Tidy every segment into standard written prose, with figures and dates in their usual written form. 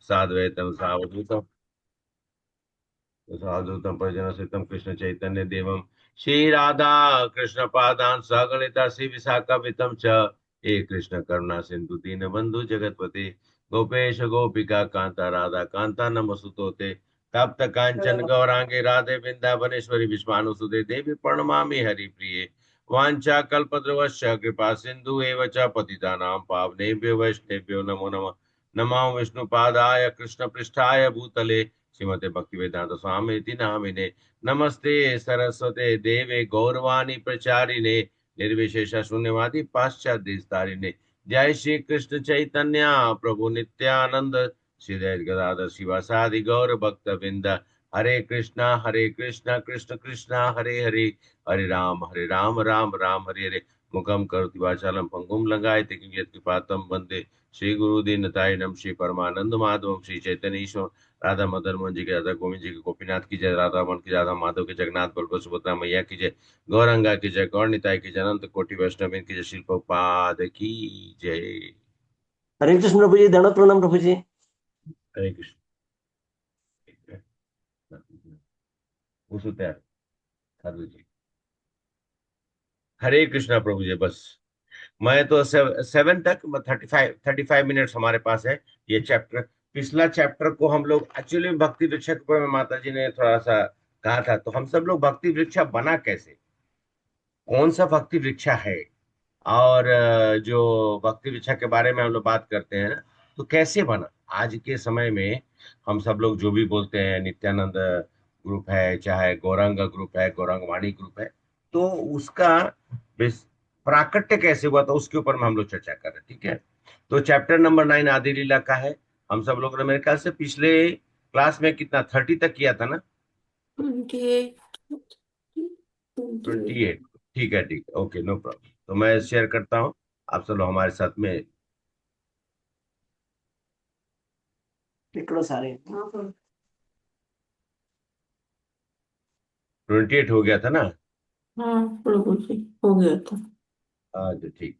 साद्वैतम सावधूतम साधुतम परिजनसहितम कृष्ण चैतन्य देवम श्री राधा कृष्ण पादान सगणिता श्री विशाखावितम च हे कृष्ण करुणा सिंधु दीन बंधु जगतपते गोपेश गोपिका कांता राधा कांता नमस्तुते तप्त कांचन गौरांगे राधे वृंदावनेश्वरी विश्वानुसुते देवी प्रणमामि हरिप्रिये वाञ्छा कल्पद्रुवश्च कृपा सिंधु एव च पतितानां पावनेभ्यो वैष्णवेभ्यो नमो नमः नमो विष्णुपादाय कृष्ण पृष्ठाय भूतले श्रीमते भक्तिवेदांत स्वामी इति नामिने नमस्ते सरस्वते देवे गौरवाणी प्रचारिणे निर्विशेष शून्यवादी पाश्चात्य देशतारिणे जय श्री कृष्ण चैतन्य प्रभु नित्यानंद श्री गदाधर शिवासादि गौर भक्त बिंद हरे कृष्णा कृष्ण कृष्णा हरे हरे हरे राम राम राम हरे हरे मुखम करोति वाचालम पंगुम लंगायते कृपातम वंदे श्री गुरुदीनताय श्री परमानंद माधवम श्री चैतन्य ईश्वर राधा मदन मोहन जी की, राधा गोविंद जी की, गोपीनाथ की जय, राधा रमन की, राधा माधव की, जगन्नाथ बलभद्र सुभद्रा मैया की जय, गौरंगा की जय, गौर निताई की जय, अनंत कोटि वैष्णव की जय, श्री प्रभुपाद की जय। हरे कृष्ण प्रभु जी, दंडवत प्रणाम प्रभु जी। हरे कृष्ण। वो सुनते हैं साधु जी। हरे कृष्णा प्रभु जी। बस मैं तो 7 तक 35 मिनट्स हमारे पास है। ये चैप्टर, पिछला चैप्टर को हम लोग एक्चुअली भक्ति वृक्ष के ऊपर में माता जी ने थोड़ा सा कहा था, तो हम सब लोग भक्ति वृक्ष बना कैसे, कौन सा भक्ति वृक्षा है, और जो भक्ति वृक्षा के बारे में हम लोग बात करते हैं ना, तो कैसे बना। आज के समय में हम सब लोग जो भी बोलते हैं, नित्यानंद ग्रुप है, चाहे गौरांग ग्रुप है, गौरांग वाणी ग्रुप है, तो उसका प्राकट्य कैसे हुआ था उसके ऊपर में हम लोग चर्चा कर रहे हैं। ठीक है, तो चैप्टर नंबर 9 आदि लीला का है। हम सब लोग ने मेरे ख्याल से पिछले क्लास में कितना 30 तक किया था ना। 28। ठीक है, ठीक है, ओके, नो प्रॉब्लम। तो मैं शेयर करता हूँ, आप सब लोग हमारे साथ में। सारे 28 हो गया था ना। हाँ प्रभु जी, हो गया था। आज ठीक।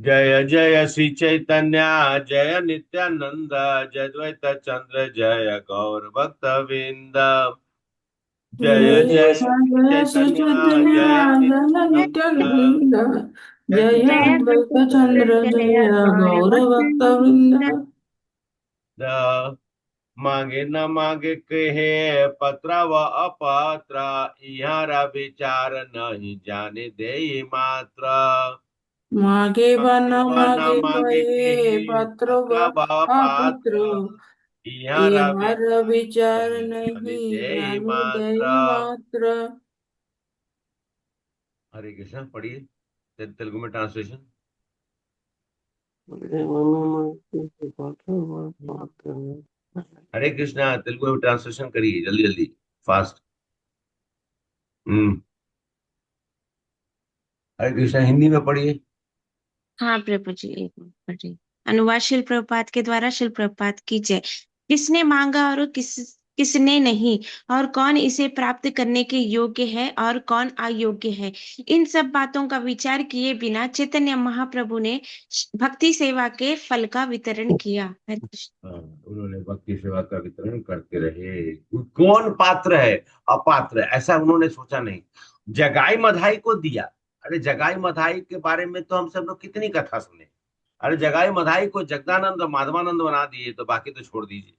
जय जय श्री चैतन्य जय नित्यानंद जय द्वैत चंद्र जय गौर भक्त वृंद। जय जय श्री जय श्री चैतन्य चैतन्य जय जय नित्यानंद नित्यानंद, जय जय द्वैत जय अद्वैत गुरु चंद्र जय जय गौर गौर भक्त वृंद। चंद्र। मांगे न मांगे कहे पत्र व अपात्र, यहाँ विचार नहीं जाने दे मात्र। मागे बना बना मागे मांगे कहे कहे पत्र व पत्र व अपत्र, पात्र, यहाँ यार विचार नहीं जाने नहीं दे जाने मात्र। दई मात्र। हरे कृष्ण पढ़िए, तेलुगु में ट्रांसलेशन। हरे कृष्णा तेलुगु में ट्रांसलेशन करिए जल्दी जल्दी, फास्ट। हम्म। हरे कृष्णा हिंदी में पढ़िए। हाँ प्रभु जी, एक मिनट पढ़िए। अनुवाद शिल प्रभुपाद के द्वारा। शिल प्रभुपाद की जय। किसने मांगा और किसने नहीं, और कौन इसे प्राप्त करने के योग्य है और कौन अयोग्य है, इन सब बातों का विचार किए बिना चैतन्य महाप्रभु ने भक्ति सेवा के फल का वितरण किया। हरे कृष्ण। हाँ, उन्होंने भक्ति सेवा का वितरण करते रहे। कौन पात्र है अपात्र है, ऐसा उन्होंने सोचा नहीं। जगाई मधाई को दिया। अरे जगाई मधाई के बारे में तो हम सब लोग कितनी कथा सुने। अरे जगाई मधाई को जगदानंद माधवानंद बना दिए, तो बाकी तो छोड़ दीजिए।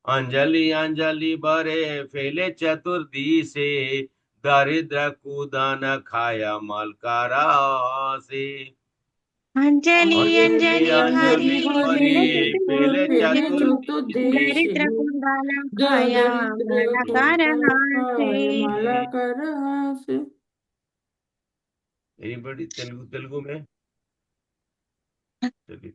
अंजलि अंजलि बरे फैले चतुर्दी से, दरिद्र कूदन खाया मलकारा से। अंजलि अंजलि अंजलि अंजलि भरी भरी हरि पहले पहले चतुर्दी चतुर्देश, से, दरिद्र कुंडला खाया दरिद्र माला को का रहा खाए से। माला कर हासे। एनीबॉडी तेलुगु, तेलुगु में चलिए।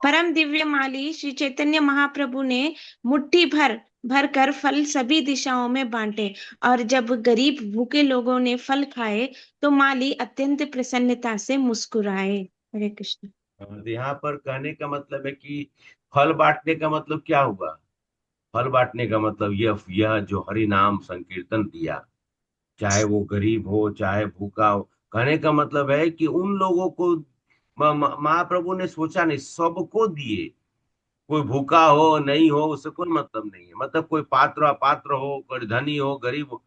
परम दिव्य माली श्री चैतन्य महाप्रभु ने मुट्ठी भर भर कर फल सभी दिशाओं में बांटे, और जब गरीब भूखे लोगों ने फल खाए तो माली अत्यंत प्रसन्नता से मुस्कुराए। हरे कृष्ण। तो यहाँ पर कहने का मतलब है कि फल बांटने का मतलब क्या हुआ। फल बांटने का मतलब यह जो हरि नाम संकीर्तन दिया, चाहे वो गरीब हो चाहे भूखा हो, कहने का मतलब है कि उन लोगों को महाप्रभु ने सोचा नहीं, सबको दिए। कोई भूखा हो नहीं हो उससे कोई मतलब नहीं है, मतलब कोई पात्र अपात्र हो, कोई धनी हो गरीब हो,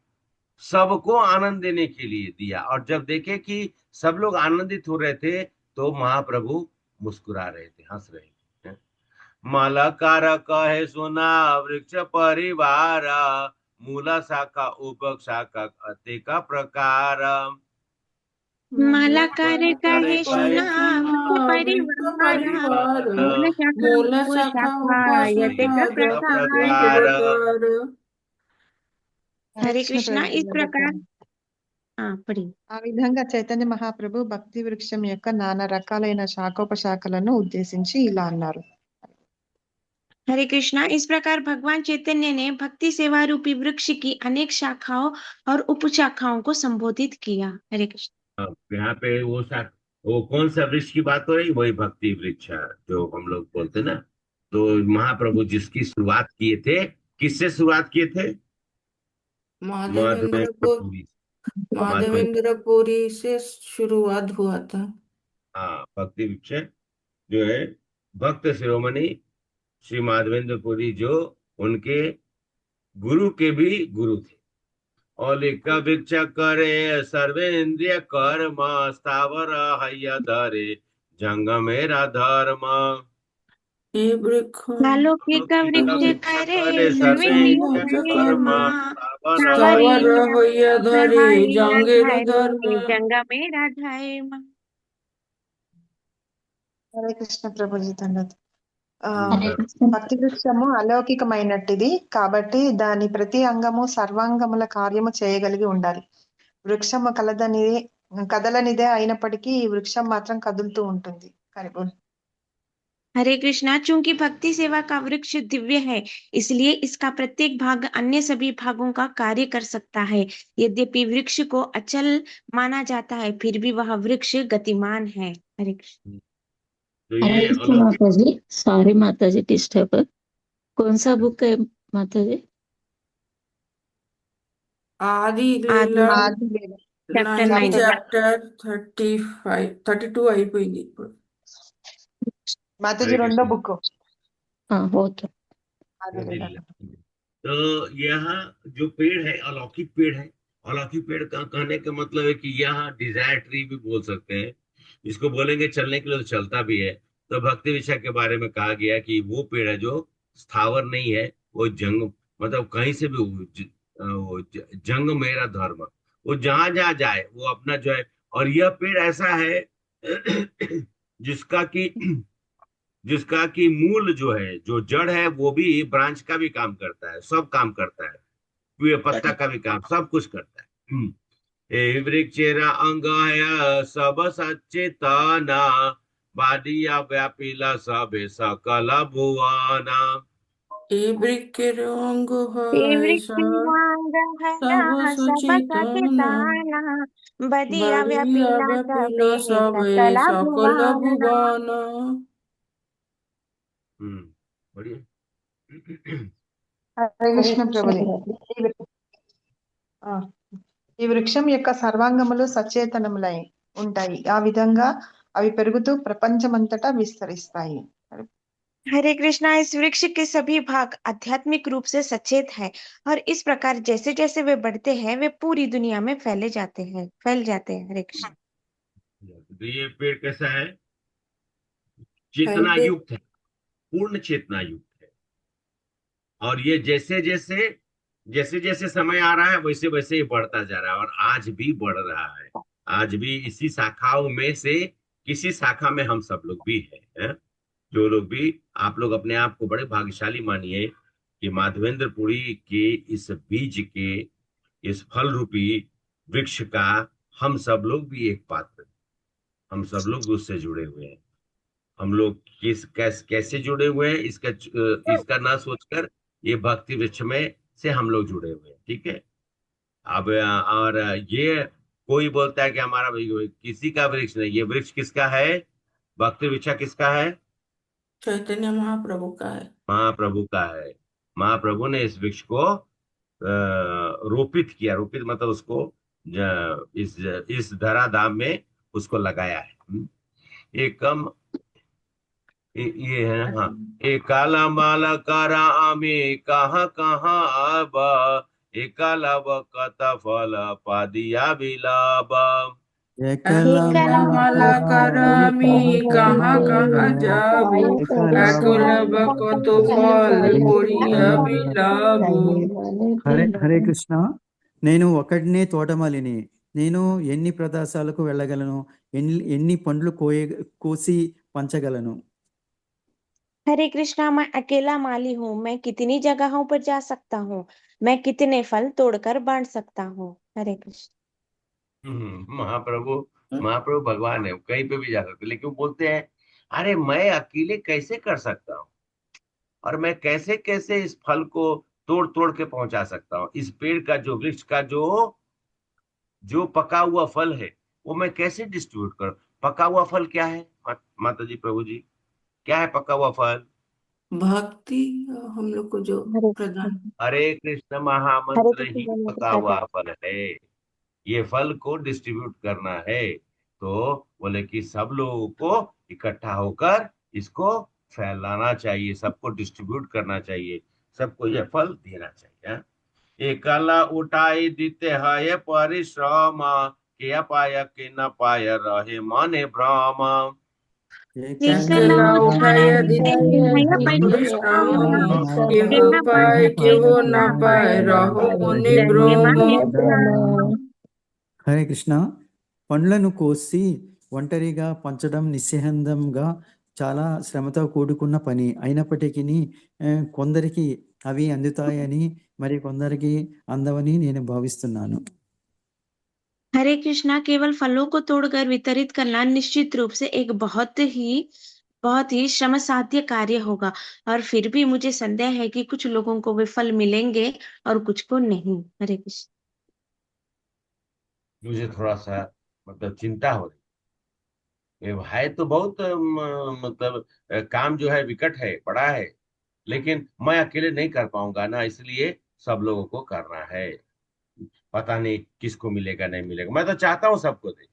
सबको आनंद देने के लिए दिया। और जब देखे कि सब लोग आनंदित हो रहे थे तो महाप्रभु मुस्कुरा रहे थे, हंस रहे थे। मलकार कहे सुना वृक्ष परिवार, मूला शाखा उप शाखा अति का प्रकार। मालाकार करे कहे कहे सुना सुना वृक्ष वृक्ष परिवार, परिवार मूल शाखा मूल शाखा उपशाखा यते उपासना का का रति प्रकार। प्रकार। प्रकार। हरे కృష్ణ कृष्णा, इस प्रकार ప్రభుజీ हाँ पढ़िए। ఆ విధంగా చైతన్య మహాప్రభు భక్తి వృక్షం యొక్క నానా రకాలైన శాఖోపశాఖలను ఉద్దేశించి ఇలా అన్నారు. हरे कृष्णा, इस प्रकार भगवान चैतन्य ने भक्ति सेवा रूपी वृक्ष की अनेक शाखाओं और उपशाखाओं को संबोधित किया। हरे कृष्ण। यहाँ पे वो कौन सा वृक्ष की बात हो रही, वही भक्ति वृक्ष है जो हम लोग बोलते ना। तो महाप्रभु जिसकी शुरुआत किए थे, किससे शुरुआत किए थे? माधवेंद्रपुर माधवेंद्रपुरी। माधवेंद्र, माधवेंद्रपुरी से शुरुआत हुआ था। हाँ, भक्ति वृक्ष जो है, भक्त शिरोमणि श्री माधवेंद्रपुरी, जो उनके गुरु के भी गुरु थे। औलिक वृक्ष करे सर्वेन्द्रिय कर्म, स्थावर हय धरे जंग मेरा धर्म। ये वृक्ष नालोकिक वृक्ष करे सर्वेन्द्रिय कर्म, स्थावर स्थावर होय धरे जंगेर धर्म। जंग मेरा धर्म। హరే కృష్ణ ప్రభుజీ ధన్యవాదాలు. ఆ, हम्म, భక్తి వృక్షము అలౌకికమైనట్టిది కాబట్టి దాని ప్రతి అంగము సర్వాంగముల కార్యము చేయగలిగి ఉండాలి. వృక్షము కదలనిదే అయినప్పటికీ ఈ వృక్షం మాత్రం కదులుతూ ఉంటుంది. కరిబోల్. हरे कृष्णा, चूंकि भक्ति सेवा का वृक्ष दिव्य है, इसलिए इसका प्रत्येक भाग अन्य सभी भागों का कार्य कर सकता है। यद्यपि वृक्ष को अचल माना जाता है, फिर भी वह वृक्ष गतिमान है। हरे कृष्ण। तो हरे ये कृष्ण अलौकिक। माता जी, सॉरी माता जी डिस्टर्ब। कौन सा बुक है माता जी? आदि आदि लीला ఆది లేదు. चैप्टर 9 9। chapter 35 32 అయిపోయింది ఇప్పుడు. మాతాజీ हरे రెండో कृष्ण। బుక్ हाँ वो तो ఆది आदि లీల. लीला। तो यह जो पेड़ है अलौकिक पेड़ है। अलौकिक पेड़ का कहने का मतलब है कि यह डिजायर ट्री भी बोल सकते हैं। इसको बोलेंगे चलने के लिए तो चलता भी है। तो भक्ति विषय के बारे में कहा गया कि वो पेड़ है जो स्थावर नहीं है, वो जंग, मतलब कहीं से भी जंग मेरा धर्म, वो जहां जहां जाए वो अपना जो है। और यह पेड़ ऐसा है जिसका कि जिसका कि मूल जो है, जो जड़ है, वो भी ब्रांच का भी काम करता है, सब काम करता है, पूरे पत्ता का भी काम, सब कुछ करता है। ए वृक्षेरा अंग है सब सचेतना, बादिया व्यापीला सबे सकल भुवना। ये वृक्ष रंग है सब सब सचेतन सचेतन, बदिया बड़िया व्यापीला व्यापिला सबे सबे सकल सकल भुवन। भुवन। बढ़िया। హరే हरे కృష్ణ कृष्ण ప్రభుజీ. माता जी। ఆ, ఈ వృక్షం యొక్క సర్వాంగములు సచేతనములై ఉంటాయి. ఆ విధంగా అవి పెరుగుతూ ప్రపంచమంతటా విస్తరిస్తాయి. हरे कृष्णा, इस वृक्ष के सभी भाग आध्यात्मिक रूप से सचेत है, और इस प्रकार जैसे जैसे वे बढ़ते हैं वे पूरी दुनिया में फैल जाते हैं। हरे कृष्ण। तो ये पेड़ कैसा है? चेतना युक्त है, पूर्ण चेतना युक्त है। और ये जैसे जैसे समय आ रहा है वैसे वैसे ही बढ़ता जा रहा है, और आज भी बढ़ रहा है। आज भी इसी शाखाओं में से किसी शाखा में हम सब लोग भी हैं। जो लोग भी, आप लोग अपने आप को बड़े भाग्यशाली मानिए कि माधवेंद्रपुरी के इस बीज के, इस फल रूपी वृक्ष का हम सब लोग भी एक पात्र, हम सब लोग उससे जुड़े हुए हैं। हम लोग कैसे जुड़े हुए हैं, इसका ना सोचकर ये भक्ति वृक्ष में से हम लोग जुड़े हुए हैं। ठीक है। अब और ये कोई बोलता है कि हमारा किसी का वृक्ष नहीं, ये वृक्ष किसका है? भक्ति वृक्ष किसका है? चैतन्य महाप्रभु का है। महाप्रभु का है। महाप्रभु ने इस वृक्ष को रोपित किया। रोपित मतलब उसको इस धराधाम में उसको लगाया है। एकम ये है ना, हाँ। एकाला माला करा आमे कहाँ कहाँ आब, एकाला वकत फल पादिया बिलाब। एकला माला कराমি कहाँ कहाँ যাবো একলা কত ফল পড়িয়া বিলাবো। హరే హరే కృష్ణ. నేను ఒకటినే తోటమాలిని. నేను ఎన్ని ప్రదేశాలకు వెళ్ళగలను? ఎన్ని పండ్లు కోసి పంచగలను? हरे कृष्णा, मैं अकेला माली हूँ, मैं कितनी जगहों पर जा सकता हूँ, मैं कितने फल तोड़कर बांट सकता हूँ। हरे कृष्ण। महाप्रभु महाप्रभु भगवान है, कहीं पे भी जा सकते, लेकिन वो बोलते हैं अरे मैं अकेले कैसे कर सकता हूँ, और मैं कैसे कैसे इस फल को तोड़ तोड़ के पहुंचा सकता हूँ। इस पेड़ का जो वृक्ष का जो जो पका हुआ फल है वो मैं कैसे डिस्ट्रीब्यूट करूं। पका हुआ फल क्या है माता जी, प्रभु जी, क्या है पका हुआ फल? भक्ति हम लोग को जो हरे प्रदान। कृष्ण। हरे कृष्ण हरे महामंत्र कृष्ण ही बोलने पका का हुआ फल है। ये फल को डिस्ट्रीब्यूट करना है, तो बोले कि सब लोगों को इकट्ठा होकर इसको फैलाना चाहिए, सबको डिस्ट्रीब्यूट करना चाहिए, सबको ये फल देना चाहिए। हाँ? एकला उठाई देते है परिश्रम, के पाय के न पाय रहे मने भ्रम। एकला उठाया देते हैं परिश्रम केह पाए केहो न पाए रहो मुनि भ्रम। హరే కృష్ణ. పండ్లను కోసి ఒంటరిగా పంచడం నిస్సందేహంగా చాలా శ్రమతో కూడుకున్న పని. అయినప్పటికీ కొందరికి అవి అందుతాయని మరి కొందరికి అందవని నేను భావిస్తున్నాను. हरे कृष्णा, केवल फलों को तोड़कर वितरित करना निश्चित रूप से एक बहुत ही श्रम साध्य कार्य होगा, और फिर भी मुझे संदेह है कि कुछ लोगों को वे फल मिलेंगे और कुछ को नहीं। हरे कृष्ण। मुझे थोड़ा सा मतलब चिंता हो रही है। ये है तो बहुत मतलब काम जो है विकट है, बड़ा है, लेकिन मैं अकेले नहीं कर पाऊंगा ना, इसलिए सब लोगों को करना है। पता नहीं किसको मिलेगा नहीं मिलेगा, मैं तो चाहता हूँ सबको दे।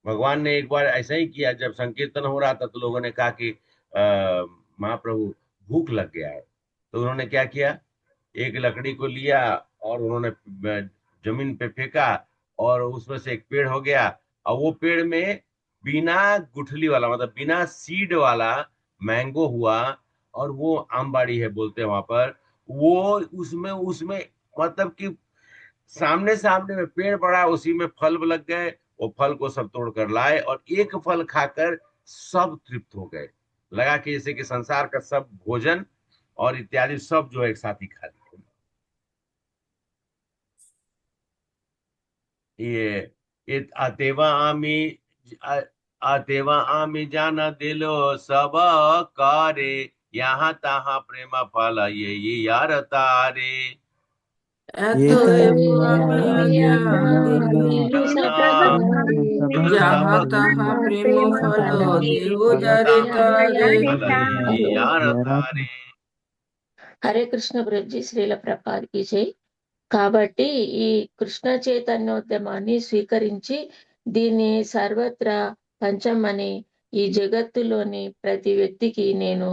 भगवान ने एक बार ऐसा ही किया, जब संकीर्तन हो रहा था तो लोगों ने कहा कि महाप्रभु भूख लग गया है, तो उन्होंने क्या किया, एक लकड़ी को लिया और उन्होंने जमीन पे फेंका, और उसमें से एक पेड़ हो गया, और वो पेड़ में बिना गुठली वाला मतलब बिना सीड वाला मैंगो हुआ, और वो आमबाड़ी है बोलते हैं वहां पर, वो उसमें उसमें मतलब कि सामने सामने में पेड़ बड़ा, उसी में फल लग गए, वो फल को सब तोड़ कर लाए और एक फल खाकर सब तृप्त हो गए। लगा कि जैसे कि संसार का सब भोजन और इत्यादि सब जो है एक साथ ही खा लिए। ये अतेवा आमी जाना दिलो सब कारे, यहाँ तहाँ प्रेम फल ये यार तारे। एतो जहाँ तहाँ प्रेम फल देहो जारे तारे। హరే కృష్ణ ప్రభుజీ, శ్రీల ప్రభుపాద కీ జై. కాబట్టి ఈ కృష్ణ చైతన్యోద్యమాన్ని స్వీకరించి దీన్ని సర్వత్రా పంచమని ఈ జగత్తులోని ప్రతి వ్యక్తికి నేను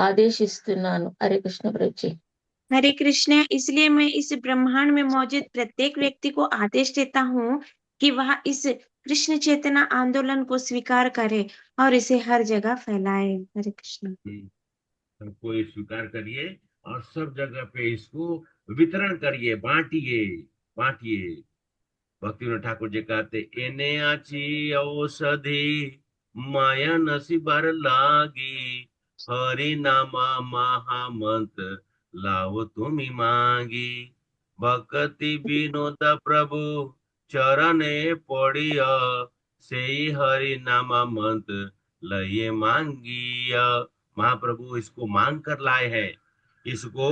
ఆదేశిస్తున్నాను. హరే కృష్ణ ప్రభుజీ. हरे कृष्ण, इसलिए मैं इस ब्रह्मांड में मौजूद प्रत्येक व्यक्ति को आदेश देता हूँ कि वह इस कृष्ण चेतना आंदोलन को स्वीकार करे और इसे हर जगह फैलाए। हरे कृष्ण। सबको ये स्वीकार करिए और सब जगह पे इसको वितरण करिए, बांटिए बांटिए। भक्तिविनोद ठाकुर जी कहते, एने आची औषधि माया नसीबर लागी, हरि नामा महामंत्र लाओ तुमी मांगी। भक्ति विनोद प्रभु चरणे पड़िया, से हरि नामा मंत्र लइए मांगिया। महाप्रभु इसको मांग कर लाए हैं, इसको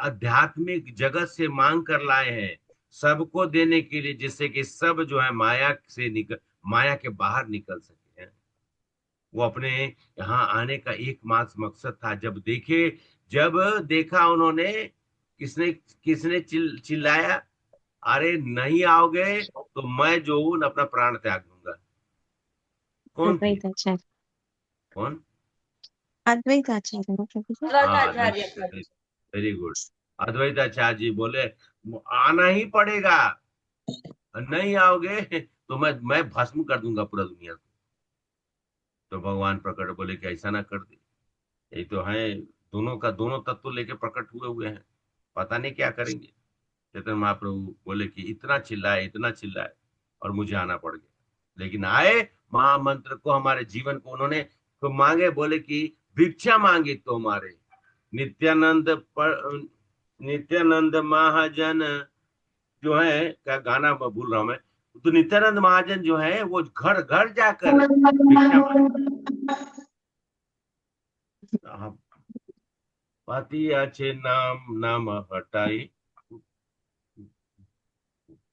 आध्यात्मिक जगत से मांग कर लाए हैं, सबको देने के लिए, जिससे कि सब जो है माया के बाहर निकल सके हैं। वो अपने यहाँ आने का एकमात्र मकसद था। जब देखा उन्होंने, किसने किसने चिल्लाया, अरे नहीं आओगे तो मैं जो हूं अपना प्राण त्याग दूंगा। कौन थी? अद्वैत आचार्य। कौन? अद्वैत आचार्य ना प्रभु जी। हाँ, वेरी गुड। अद्वैत आचार्य जी बोले आना ही पड़ेगा, नहीं आओगे तो मैं भस्म कर दूंगा पूरा दुनिया को। तो भगवान प्रकट बोले कि ऐसा ना कर दे, यही तो है, दोनों का दोनों तत्व लेके प्रकट हुए हुए हैं, पता नहीं क्या करेंगे। चैतन्य महाप्रभु बोले कि इतना चिल्लाए और मुझे आना पड़ गया, लेकिन आए, महामंत्र को, हमारे जीवन को उन्होंने तो मांगे, बोले कि भिक्षा मांगी तो हमारे नित्यानंद महाजन जो है, क्या गाना मैं भूल रहा हूं मैं, तो नित्यानंद महाजन जो है वो घर घर जाकर भिक्षा मांगे। पति अच्छे नाम हटाई,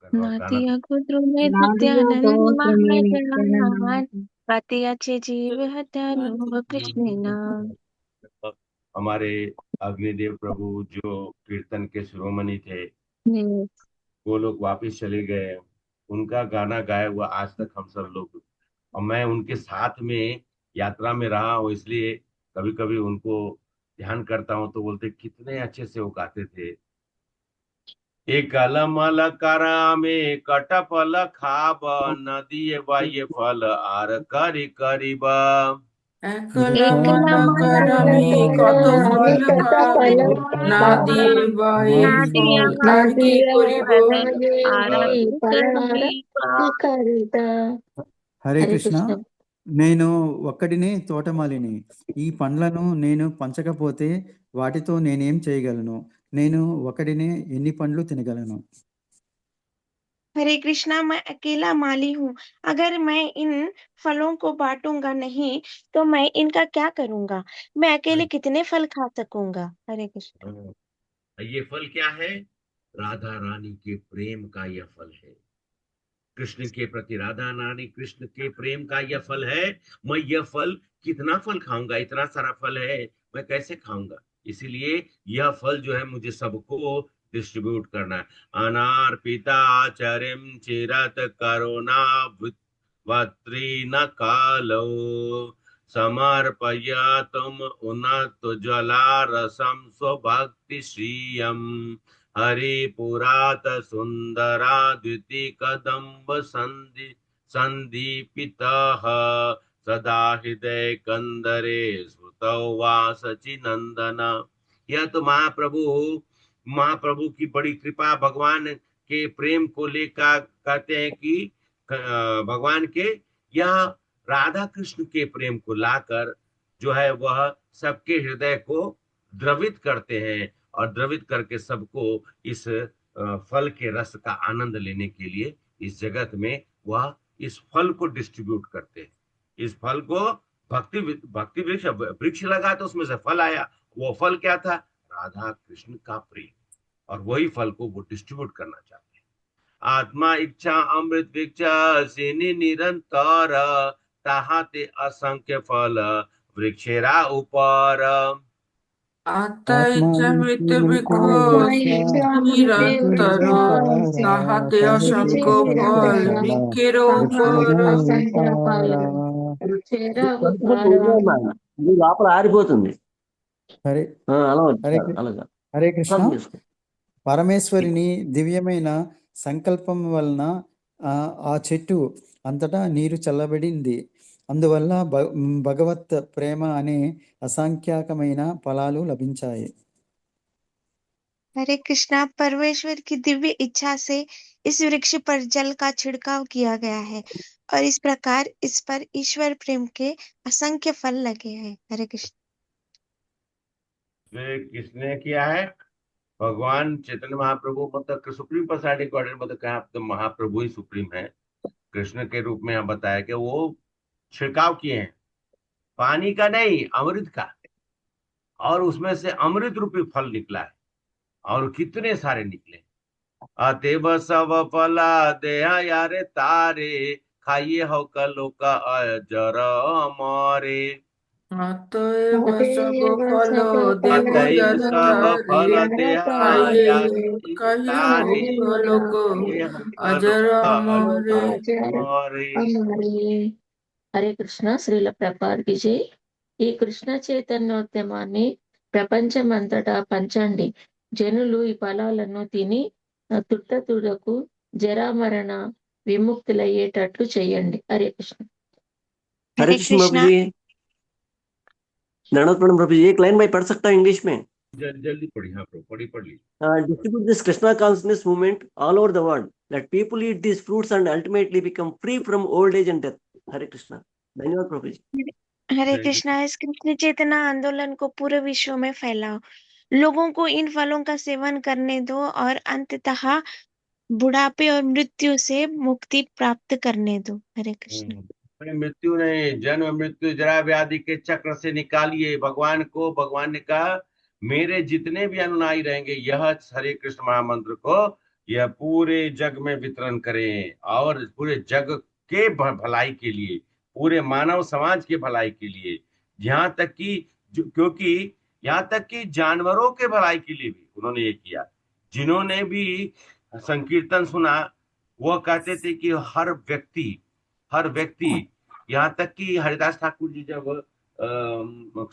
गाना नातिया गोत्र में नादिया नित्यानंद गोत्र में महाराज, नित्यानंद। पति अच्छे जीव हटारो कृष्ण नाम। हमारे अग्निदेव प्रभु जो कीर्तन के शिरोमणि थे, हम्म। वो लोग वापिस चले गए, उनका गाना गाया हुआ आज तक हम सब लोग, और मैं उनके साथ में यात्रा में रहा हूँ, इसलिए कभी कभी उनको ध्यान करता हूँ तो बोलते कितने अच्छे से वो गाते थे। एक अलमल करा में कटफल खाब, नदी बाह्य फल आर करी करीब। একলা মালা করমি কত ফল খাবে, না দিয়ে বায়ে ना दिया ফল আর কি করিব। హరే హరే కృష్ణ. కృష్ణ. నేను ఒక్కడినే తోటమాలిని. ఈ పండ్లను నేను పంచకపోతే వాటితో నేనేం చేయగలను? నేను ఒకడినే ఎన్ని పండ్లు తినగలను? हरे कृष्णा, मैं अकेला माली हूँ। अगर मैं इन फलों को बांटूंगा नहीं तो मैं इनका क्या करूंगा? मैं अकेले कितने फल खा सकूंगा? हरे कृष्ण। ये फल क्या है? राधा रानी के प्रेम का यह फल है, कृष्ण के प्रति राधा रानी कृष्ण के प्रेम का यह फल है। मैं यह फल कितना फल खाऊंगा? इतना सारा फल है, मैं कैसे खाऊंगा? इसीलिए यह फल जो है मुझे सबको डिस्ट्रीब्यूट करना है। अनार पिता चरिम चिरत करुणा न कालो, समर्पय तुम उन्नत ज्वला रसम स्वभक्ति श्रियम। हरिपुरात सुंदरा द्वितीय कदम्ब संदीपितः, सदा हृदय कंदरे श्रुतौ वा सचिनंदन। यह तो महाप्रभु की बड़ी कृपा, भगवान के प्रेम को लेकर कहते हैं कि भगवान के यह राधा कृष्ण के प्रेम को लाकर जो है वह सबके हृदय को द्रवित करते हैं, और द्रवित करके सबको इस फल के रस का आनंद लेने के लिए इस जगत में वह इस फल को डिस्ट्रीब्यूट करते हैं। इस फल को भक्ति वृक्ष लगा तो उसमें से फल आया, वो फल क्या था? राधा कृष्ण का प्रेम, और वही फल को वो डिस्ट्रीब्यूट करना चाहते हैं। आत्मा इच्छा अमृत वृक्ष सेनी निरंतर, ताहाते असंख्य फल वृक्षेरा ऊपर। আত্মা ইচ্ছা মৃত্যু বৃক্ষ নিরন্তর, তাহাতে অসংখ্য ফল বৃক্ষের উপর। ఇది లోపల ఆరిపోతుంది. హరే అలా హరే వచ్చారు అలాగా హరే కృష్ణ. చేసుకో. పరమేశ్వరిని దివ్యమైన సంకల్పం వలన ఆ చెట్టు అంతటా నీరు చల్లబడింది. అందువల్ల భగవత్ ప్రేమ అనే అసంఖ్యాకమైన ఫలాలు లభించాయి. हरे कृष्णा, परमेश्वर की दिव्य इच्छा से इस वृक्ष पर जल का छिड़काव किया गया है और इस प्रकार इस पर ईश्वर प्रेम के असंख्य फल लगे हैं। हरे कृष्ण। किसने किया है? भगवान चैतन्य महाप्रभु, मतलब सुप्रीम पर्सनालिटी गॉडहेड, मतलब क्या तो महाप्रभु ही सुप्रीम है, कृष्ण के रूप में हम बताया कि वो छिड़काव किए हैं, पानी का नहीं, अमृत का, और उसमें से अमृत रूपी फल निकला है, और कितने सारे निकले। अतएव सब फला देहा यारे तारे, खाइए हो कलो का अजर अमरे। অতএব সব ফল দেব अतएव যার सब फल তারে, देहा খাইয়ে यारे কাহিয়ে तारे, লোক खाइए हो अजर कलो अमरे। अमरे। హరే కృష్ణ శ్రీల ప్రభుపాదికి జై. ఈ కృష్ణ చైతన్యోద్యమాన్ని ప్రపంచమంతటా పంచండి. జనులు ఈ ఫలాలను తిని తుట్టతుడకు జరామరణ విముక్తులయ్యేటట్లు చేయండి. హరే కృష్ణ. हरे कृष्ण प्रभु जी। दंडवत प्रणाम प्रभु जी। एक लाइन मैं पढ़ सकता हूँ इंग्लिश में। जल्दी पढ़ी, हाँ प्रभु, पढ़ ली। Distribute this Krishna consciousness movement all over the world. Let people eat these fruits and ultimately become free from old age and death. हरे कृष्ण। धन्यवाद प्रभु जी। हरे कृष्णा। इस कृष्ण चेतना आंदोलन को पूरे विश्व में फैलाओ, लोगों को इन फलों का सेवन करने दो और अंततः बुढ़ापे और मृत्यु से मुक्ति प्राप्त करने दो। हरे कृष्ण। मृत्यु नहीं, जन्म मृत्यु जरा व्याधि के चक्र से निकालिए भगवान को। भगवान ने कहा मेरे जितने भी अनुयायी रहेंगे यह हरे कृष्ण महामंत्र को यह पूरे जग में वितरण करें और पूरे जग के भलाई के लिए, पूरे मानव समाज के भलाई के लिए, यहाँ तक कि क्योंकि यहाँ तक कि जानवरों के भलाई के लिए भी उन्होंने ये किया। जिन्होंने भी संकीर्तन सुना वह कहते थे कि हर व्यक्ति यहाँ तक कि हरिदास ठाकुर जी जब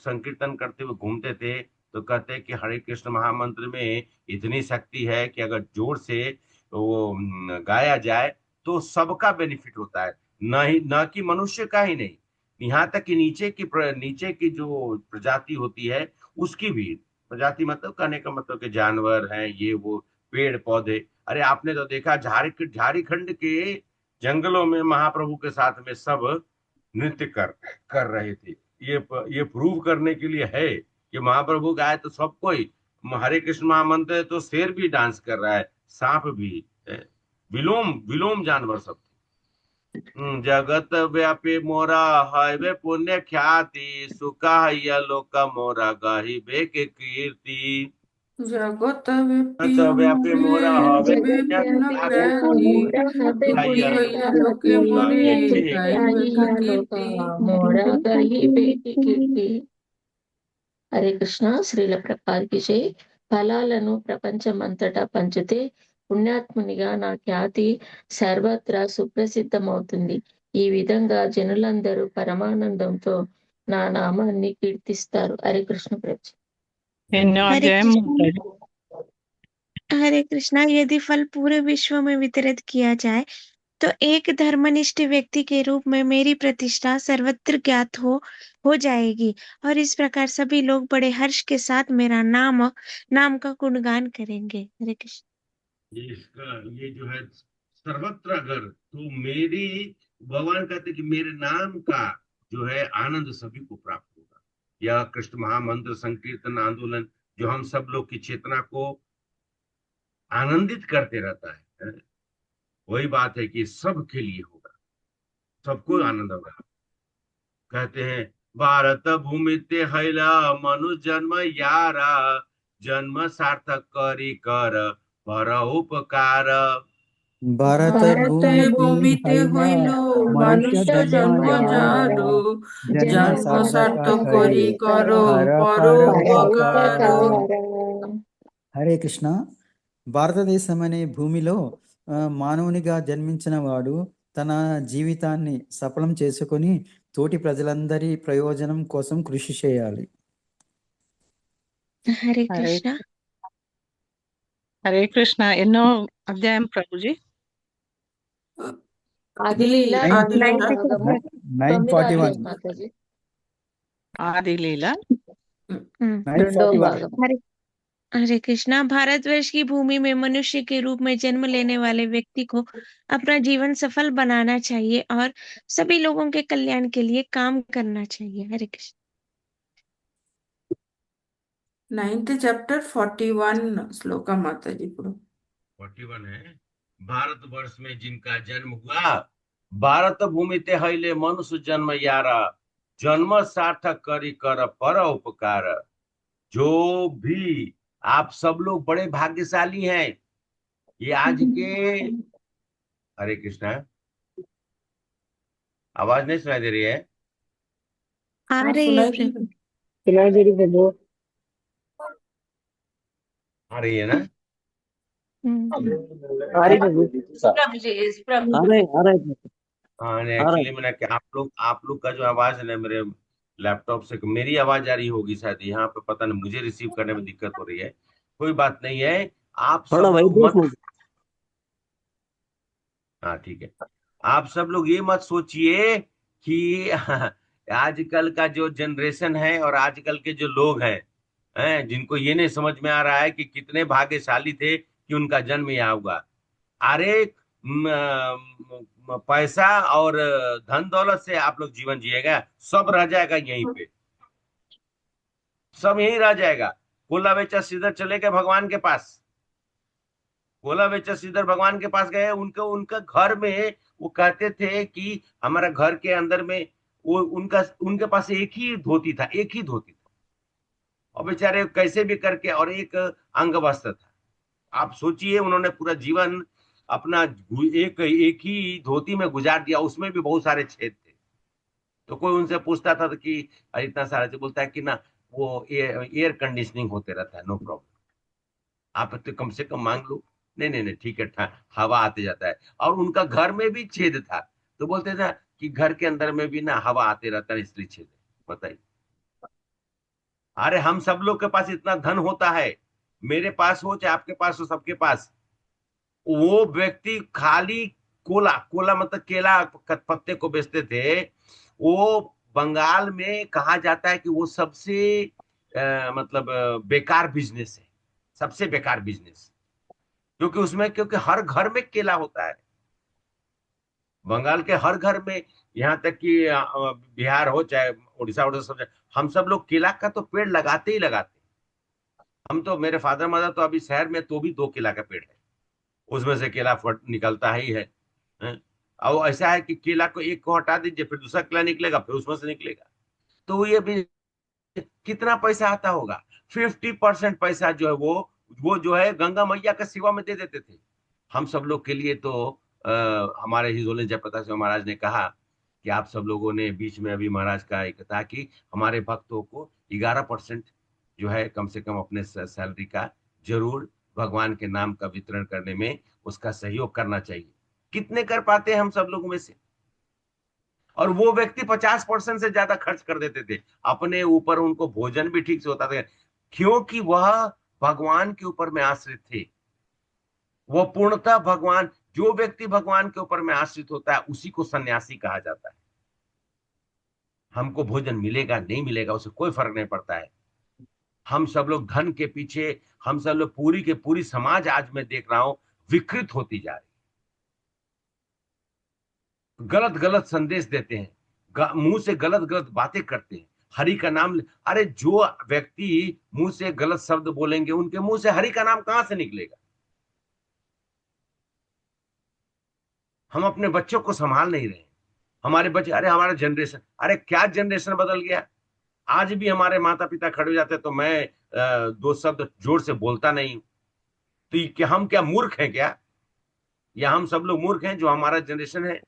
संकीर्तन करते हुए घूमते थे तो कहते हैं कि हरे कृष्ण महामंत्र में इतनी शक्ति है कि अगर जोर से वो गाया जाए तो सबका बेनिफिट होता है, न कि मनुष्य का ही नहीं, यहाँ तक कि नीचे की जो प्रजाति होती है उसकी भी। प्रजाति मतलब कहने का मतलब कि जानवर हैं, ये वो पेड़ पौधे। अरे आपने तो देखा झारखंड के जंगलों में महाप्रभु के साथ में सब नृत्य कर रहे थे। ये प्रूव करने के लिए है कि महाप्रभु गाए तो सब कोई, हरे कृष्ण महामंत्र है तो शेर भी डांस कर रहा है, सांप भी, विलोम जानवर सब। जगत व्यापी मोरा है पुण्य ख्याति, सुखा है लोक मोरा गाहिबे के कीर्ति। जगत व्यापी मोरा हवे लोके मोरे కీర్తి. హరే కృష్ణ శ్రీల ప్రభుపాదికి జై. ఫలాలను ప్రపంచమంతటా పంచితే పుణ్యాత్మునిగా నా ఖ్యాతి సర్వత్రా సుప్రసిద్ధమవుతుంది. ఈ విధంగా జనులందరూ పరమానందంతో నా నామాన్ని కీర్తిస్తారు. హరే కృష్ణ ప్రభు. हरे कृष्णा। यदि फल पूरे विश्व में वितरित किया जाए तो एक धर्मनिष्ठ व्यक्ति के रूप में मेरी प्रतिष्ठा सर्वत्र ज्ञात हो जाएगी और इस प्रकार सभी लोग बड़े हर्ष के साथ मेरा नाम का गुणगान करेंगे। हरे कृष्ण। ये जो है सर्वत्र, अगर तो मेरी, भगवान कहते कि मेरे नाम का जो है आनंद सभी को प्राप्त होगा। यह कृष्ण महामंत्र संकीर्तन आंदोलन जो हम सब लोग की चेतना को आनंदित करते रहता है, वही बात है कि सबके लिए होगा, सबको आनंद होगा। कहते हैं भारत भूमि ते हैला मनुष्य जन्म यारा, जन्म सार्थक करी कर पर उपकार। भारत भूमि हईल मनुष्य जन्म यारो, जन्म सार्थक करी करो పరోపకార. హరే కృష్ణ. భారతదేశం అనే భూమిలో మానవునిగా జన్మించిన వాడు తన జీవితాన్ని సఫలం చేసుకొని తోటి ప్రజలందరి ప్రయోజనం కోసం కృషి చేయాలి. हरे कृष्णा। హరే కృష్ణ. ఎన్నో అధ్యాయం ప్రభుజీ? ఆదిలీల 941. ఆదిలీల 941. हरे कृष्णा। भारतवर्ष की भूमि में मनुष्य के रूप में जन्म लेने वाले व्यक्ति को अपना जीवन सफल बनाना चाहिए और सभी लोगों के कल्याण के लिए काम करना चाहिए। हरे कृष्ण। 9th chapter 41 श्लोका माता जी पूरा 41 है। भारतवर्ष में जिनका जन्म हुआ, भारत भूमि ते हैले मनुष्य जन्म यारा, जन्म सार्थक करी कर पर उपकार। जो भी आप सब लोग बड़े भाग्यशाली हैं। ये आज के, हरे कृष्णा, आवाज नहीं सुनाई दे रही है? आ रही है आ रही है ना? आ रही प्रभु। आ रहे हाँ, आ रहा एक्चुअली है। मैंने क्या आप लोग का जो आवाज है ना, मेरे लैपटॉप से मेरी आवाज आ रही होगी शायद, यहाँ पे पता नहीं, मुझे रिसीव करने में दिक्कत हो रही है। कोई बात नहीं है। आप थोड़ा सब लोग मत, वाइब्रेशन। हाँ ठीक है, आप सब लोग ये मत सोचिए कि आजकल का जो जनरेशन है और आजकल के जो लोग हैं जिनको ये नहीं समझ में आ रहा है कि कितने भाग्यशाली थे कि उनका जन्म यहाँ हुआ। अरे पैसा और धन दौलत से आप लोग जीवन जिएगा, सब रह जाएगा यहीं पे, सब यहीं रह जाएगा। कोला बेचा सीधर चले गए भगवान के पास, कोला बेचा सीधर भगवान के पास गए, उनके उनका घर में वो कहते थे कि हमारा घर के अंदर में वो उनका उनके पास एक ही धोती था, एक ही धोती था, और बेचारे कैसे भी करके, और एक अंग वस्त्र था। आप सोचिए, उन्होंने पूरा जीवन अपना एक एक ही धोती में गुजार दिया, उसमें भी बहुत सारे छेद थे। तो कोई उनसे पूछता था तो कि अरे इतना सारा, तो बोलता है कि ना, वो एयर कंडीशनिंग होते रहता है, नो प्रॉब्लम, आप तो कम से कम मांग लो। नहीं नहीं नहीं, ठीक है, हवा आते जाता है। और उनका घर में भी छेद था, तो बोलते थे कि घर के अंदर में भी ना हवा आते रहता है, इसलिए छेद है। बताइए, अरे हम सब लोग के पास इतना धन होता है, मेरे पास हो चाहे आपके पास हो, सबके पास, वो व्यक्ति खाली कोला, कोला मतलब केला पत्ते को बेचते थे। वो बंगाल में कहा जाता है कि वो सबसे मतलब बेकार बिजनेस है, सबसे बेकार बिजनेस, क्योंकि उसमें, क्योंकि हर घर में केला होता है, बंगाल के हर घर में, यहाँ तक कि बिहार हो चाहे उड़ीसा उड़ीसा सब, हम सब लोग केला का तो पेड़ लगाते ही लगाते। हम तो, मेरे फादर मदर तो अभी शहर में, तो भी 2 केला का पेड़ है, उसमें से केला फट निकलता ही है, हैं? और ऐसा है कि केला को एक को हटा दीजिए, फिर दूसरा केला निकलेगा, फिर उसमें से निकलेगा। तो ये भी कितना पैसा आता होगा? 50% पैसा जो है वो जो है गंगा मैया का सेवा में दे देते थे। हम सब लोग के लिए तो हमारे हिज होले जयप्रकाश सिंह महाराज ने कहा कि आप सब लोगों ने, बीच में अभी महाराज का एक था कि हमारे भक्तों को 11% जो है कम से कम अपने सैलरी का जरूर भगवान के नाम का वितरण करने में उसका सहयोग करना चाहिए। कितने कर पाते हैं हम सब लोगों में से? और वो व्यक्ति 50% से ज्यादा खर्च कर देते थे अपने ऊपर, उनको भोजन भी ठीक से होता था, क्योंकि वह भगवान के ऊपर में आश्रित थे। वह पूर्णतः भगवान, जो व्यक्ति भगवान के ऊपर में आश्रित होता है उसी को सन्यासी कहा जाता है। हमको भोजन मिलेगा नहीं मिलेगा उसे कोई फर्क नहीं पड़ता है। हम सब लोग धन के पीछे, हम सब लोग पूरी के पूरी समाज आज मैं देख रहा हूं विकृत होती जा रही, गलत गलत संदेश देते हैं, मुंह से गलत गलत बातें करते हैं, हरि का नाम अरे जो व्यक्ति मुंह से गलत शब्द बोलेंगे उनके मुंह से हरि का नाम कहां से निकलेगा? हम अपने बच्चों को संभाल नहीं रहे। हमारे बच्चे, अरे हमारा जनरेशन, अरे क्या जनरेशन बदल गया। आज भी हमारे माता पिता खड़े हो जाते तो मैं 2 शब्द जोर से बोलता नहीं हूं। तो क्या हम क्या मूर्ख हैं क्या? या हम सब लोग मूर्ख हैं जो हमारा जनरेशन है?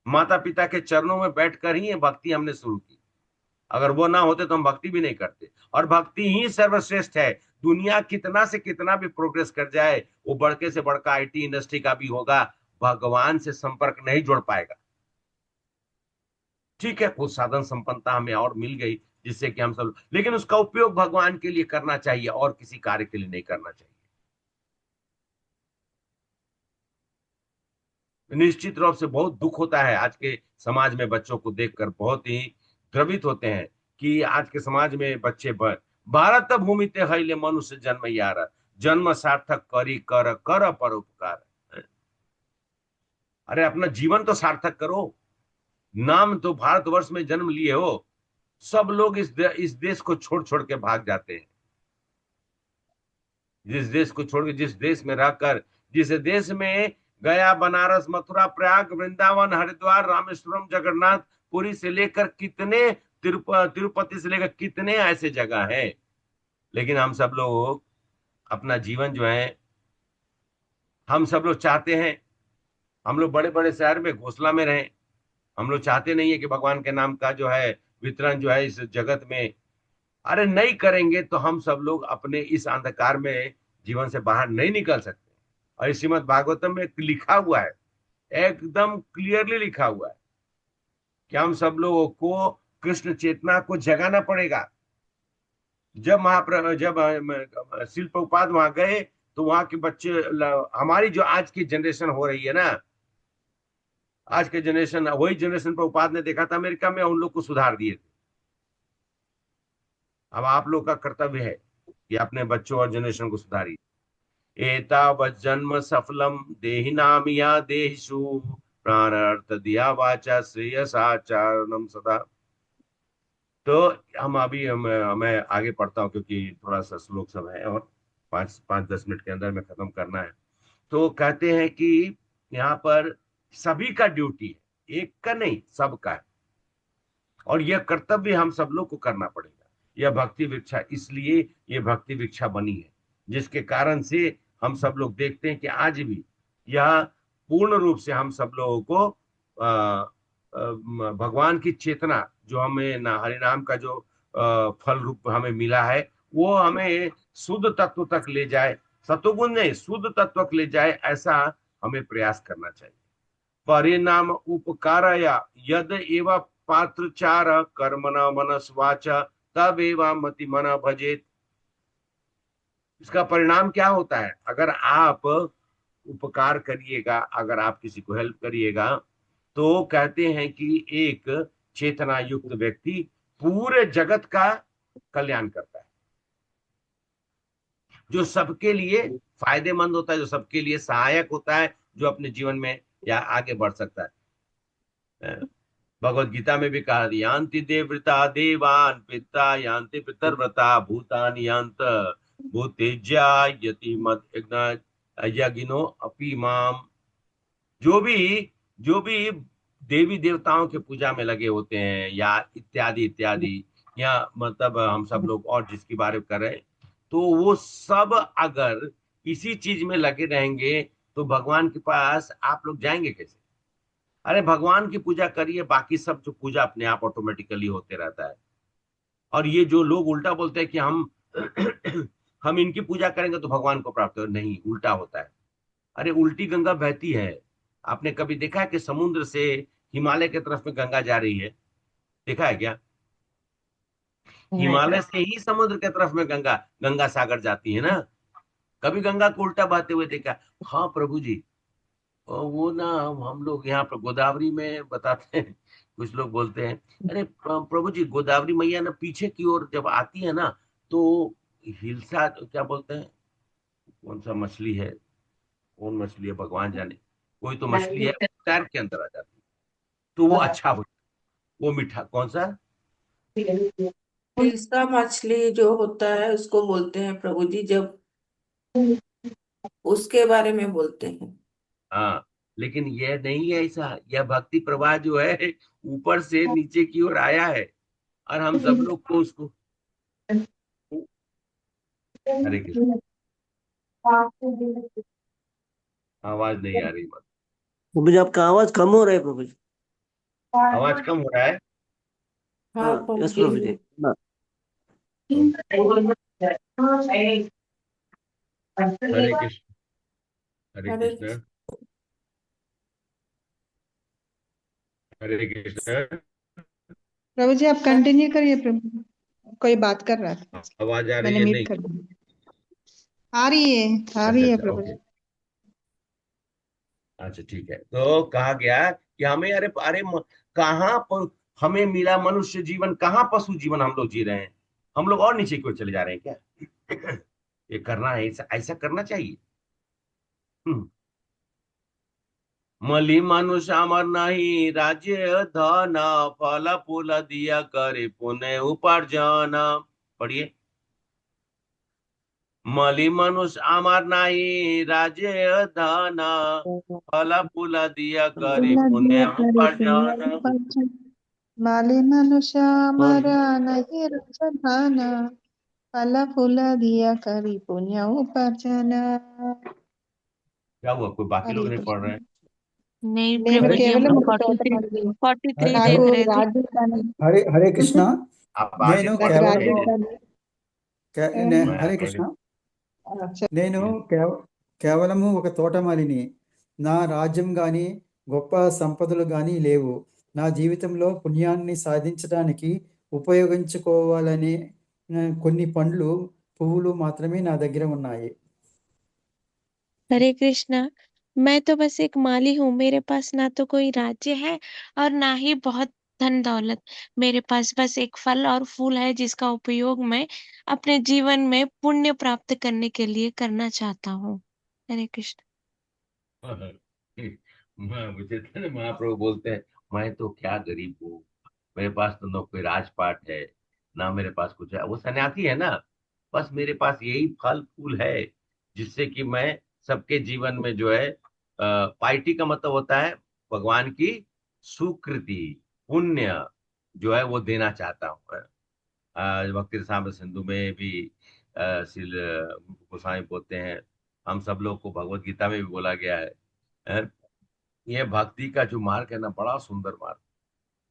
माता पिता के चरणों में बैठकर ही ये भक्ति हमने शुरू की। अगर वो ना होते तो हम भक्ति भी नहीं करते। और भक्ति ही सर्वश्रेष्ठ है। दुनिया कितना से कितना भी प्रोग्रेस कर जाए, वो बड़के से बड़का आईटी इंडस्ट्री का भी होगा, भगवान से संपर्क नहीं जोड़ पाएगा। ठीक है, कुछ साधन संपन्नता हमें और मिल गई जिससे कि हम सब, लेकिन उसका उपयोग भगवान के लिए करना चाहिए और किसी कार्य के लिए नहीं करना चाहिए। निश्चित रूप से बहुत दुख होता है आज के समाज में, बच्चों को देखकर बहुत ही द्रवित होते हैं कि आज के समाज में बच्चे भारत भूमि ते हईले मनुष्य जन्म यार, जन्म सार्थक करी कर कर परोपकार। अरे अपना जीवन तो सार्थक करो, नाम तो भारतवर्ष में जन्म लिए हो। सब लोग इस देश को छोड़ छोड़ के भाग जाते हैं। जिस देश को छोड़ के, जिस देश में रहकर, जिस देश में गया, बनारस, मथुरा, प्रयाग, वृंदावन, हरिद्वार, रामेश्वरम, जगन्नाथ पुरी से लेकर कितने, तिरुपति से लेकर कितने ऐसे जगह हैं, लेकिन हम सब लोग अपना जीवन जो है, हम सब लोग चाहते हैं हम लोग बड़े बड़े शहर में घोंसला में रहें। हम लोग चाहते नहीं है कि भगवान के नाम का जो है वितरण जो है इस जगत में, अरे नहीं करेंगे तो हम सब लोग अपने इस अंधकार में जीवन से बाहर नहीं निकल सकते। और श्रीमद् भागवतम में लिखा हुआ है, एकदम क्लियरली लिखा हुआ है कि हम सब लोगों को कृष्ण चेतना को जगाना पड़ेगा। जब शिल प्रभुपाद वहां गए तो वहां के बच्चे हमारी जो आज की जनरेशन हो रही है ना, आज के जनरेशन, वही जनरेशन प्रभुपाद ने देखा था अमेरिका में, उन लोग को सुधार दिए थे। अब आप लोग का कर्तव्य है कि अपने बच्चों और जनरेशन को सुधारिए। एतावत् जन्म सफलम देहिनाम या देहिषु प्राणार्थ दिया वाचा श्रेयसाचारणम सदा। तो हम अभी मैं आगे पढ़ता हूँ क्योंकि थोड़ा सा श्लोक सब है और 5-10 मिनट के अंदर में खत्म करना है। तो कहते हैं कि यहाँ पर सभी का ड्यूटी है, एक का नहीं, सबका है, और यह कर्तव्य हम सब लोग को करना पड़ेगा। यह भक्ति वृक्षा, इसलिए ये भक्ति वृक्षा बनी है, जिसके कारण से हम सब लोग देखते हैं कि आज भी यह पूर्ण रूप से हम सब लोगों को भगवान की चेतना जो हमें हरिनाम का जो फल रूप हमें मिला है, वो हमें शुद्ध तत्व तक ले जाए, सतोगुण नहीं शुद्ध तत्व तक ले जाए, ऐसा हमें प्रयास करना चाहिए। परिणाम उपकारया यद एव पात्रचार कर्मणा मनस्वाच तब एवं मति मन भजेत। इसका परिणाम क्या होता है? अगर आप उपकार करिएगा, अगर आप किसी को हेल्प करिएगा, तो कहते हैं कि एक चेतना युक्त व्यक्ति पूरे जगत का कल्याण करता है, जो सबके लिए फायदेमंद होता है, जो सबके लिए सहायक होता है, जो अपने जीवन में या आगे बढ़ सकता है। भगवत गीता में भी कहा, यान्ति देवव्रता देवान पिता यान्ति पितरव्रता भूतानि यान्त भूतेज्या यति मत यज्ञिनो अपि माम। जो भी देवी देवताओं के पूजा में लगे होते हैं या इत्यादि इत्यादि, या मतलब हम सब लोग और जिसकी बारे में कर रहे हैं, तो वो सब अगर इसी चीज में लगे रहेंगे तो भगवान के पास आप लोग जाएंगे कैसे? अरे भगवान की पूजा करिए, बाकी सब जो पूजा अपने आप ऑटोमेटिकली होते रहता है। और ये जो लोग उल्टा बोलते हैं कि हम इनकी पूजा करेंगे तो भगवान को प्राप्त हो, नहीं, उल्टा होता है। अरे उल्टी गंगा बहती है। आपने कभी देखा है कि समुद्र से हिमालय की तरफ में गंगा जा रही है? देखा है क्या? हिमालय से ही समुद्र की तरफ में गंगा सागर जाती है ना। कभी गंगा को उल्टा बहते हुए देखा? हाँ प्रभु जी, और वो ना हम लोग यहाँ पर गोदावरी में बताते हैं, कुछ लोग बोलते हैं, अरे प्रभु जी गोदावरी मैया ना पीछे की ओर जब आती है ना, तो हिलसा, क्या बोलते हैं, कौन सा मछली है, कौन मछली है भगवान जाने, कोई तो मछली है, तैर के अंदर आ जाती है, तो वो अच्छा होता है, वो मीठा, कौन सा? हिल्सा मछली जो होता है उसको बोलते हैं प्रभु जी, जब उसके बारे में बोलते हैं। हाँ, लेकिन यह नहीं है ऐसा। यह भक्ति प्रवाह जो है ऊपर से नीचे की ओर आया है, और हम सब लोग को उसको, हरे कृष्ण, आवाज नहीं आ रही मत। प्रभु जी आपका आवाज कम हो रहा है प्रभु जी। आवाज कम हो रहा है? हाँ हाँ, प्रभु यस जी। प्रभु जी। हाँ, हरे कृष्ण, हरे हरे कृष्ण, हरे कृष्ण। प्रभु जी आप कंटिन्यू करिए। प्रभु कोई बात कर रहा था, आवाज आ रही मैंने है? म्यूट नहीं? कर दिया। आ रही है, आ रही है अच्छा, प्रभु ओके, जी। अच्छा ठीक है। तो कहा गया कि हमें, अरे अरे कहाँ पर हमें मिला मनुष्य जीवन, कहाँ पशु जीवन हम लोग जी रहे हैं? हम लोग और नीचे की ओर चले जा रहे हैं क्या? ये करना है, ऐसा करना चाहिए। मली मनुष्य अमर नहीं राज्य धन फल फूल दिया करे पुण्य उपार्जन। पढ़िए, मली मनुष्य अमर नहीं राज्य धन फल फूल दिया करे पुण्य उपार्जन। माली मनुष्य मरा नहीं रजधान फल फूल दिया करी पुण्य उपार्जन। क्या हुआ, कोई बाकी लोग हरे नहीं पढ़ रहे कृष्ण। हैं? नहीं నేను प्रभु जी, हम కేవలం तो ఒక తోట 43 43 నాకు देख रहे थे। రాజస్థాన్ హరే హరే కృష్ణ आप आगे నేను నాకు पढ़ కేవలం रहे हैं, రాజస్థాన్ मैं హరే आगे కృష్ణ నేను కేవలము ఒక తోటమాలిని. నా రాజ్యం గాని గొప్ప సంపదలు గాని లేవు. నా జీవితంలో పుణ్యాన్ని సాధించడానికి ఉపయోగించుకోవాలనే కొన్ని పండ్లు, పువ్వులు మాత్రమే నా దగ్గర ఉన్నాయి. हरे कृष्णा। मैं तो बस एक माली हूँ, मेरे पास ना तो कोई राज्य है और ना ही बहुत धन दौलत। मेरे पास बस एक फल और फूल है जिसका उपयोग मैं अपने जीवन में पुण्य प्राप्त करने के लिए करना चाहता हूँ। हरे कृष्ण। मुझे तो ना महाप्रभु बोलते हैं, मैं तो क्या गरीब हूँ, मेरे पास तो ना कोई राजपाट है, ना मेरे पास कुछ है। वो सन्यासी है ना, बस मेरे पास यही फल फूल है जिससे कि मैं सबके जीवन में जो है पाइटी का मतलब होता है भगवान की सुकृति, पुण्य जो है वो देना चाहता हूँ। भक्ति रसामृत सिंधु में भी श्रील गोस्वामी बोलते हैं, हम सब लोग को भगवत गीता में भी बोला गया है। ये भक्ति का जो मार्ग है ना, बड़ा सुंदर मार्ग,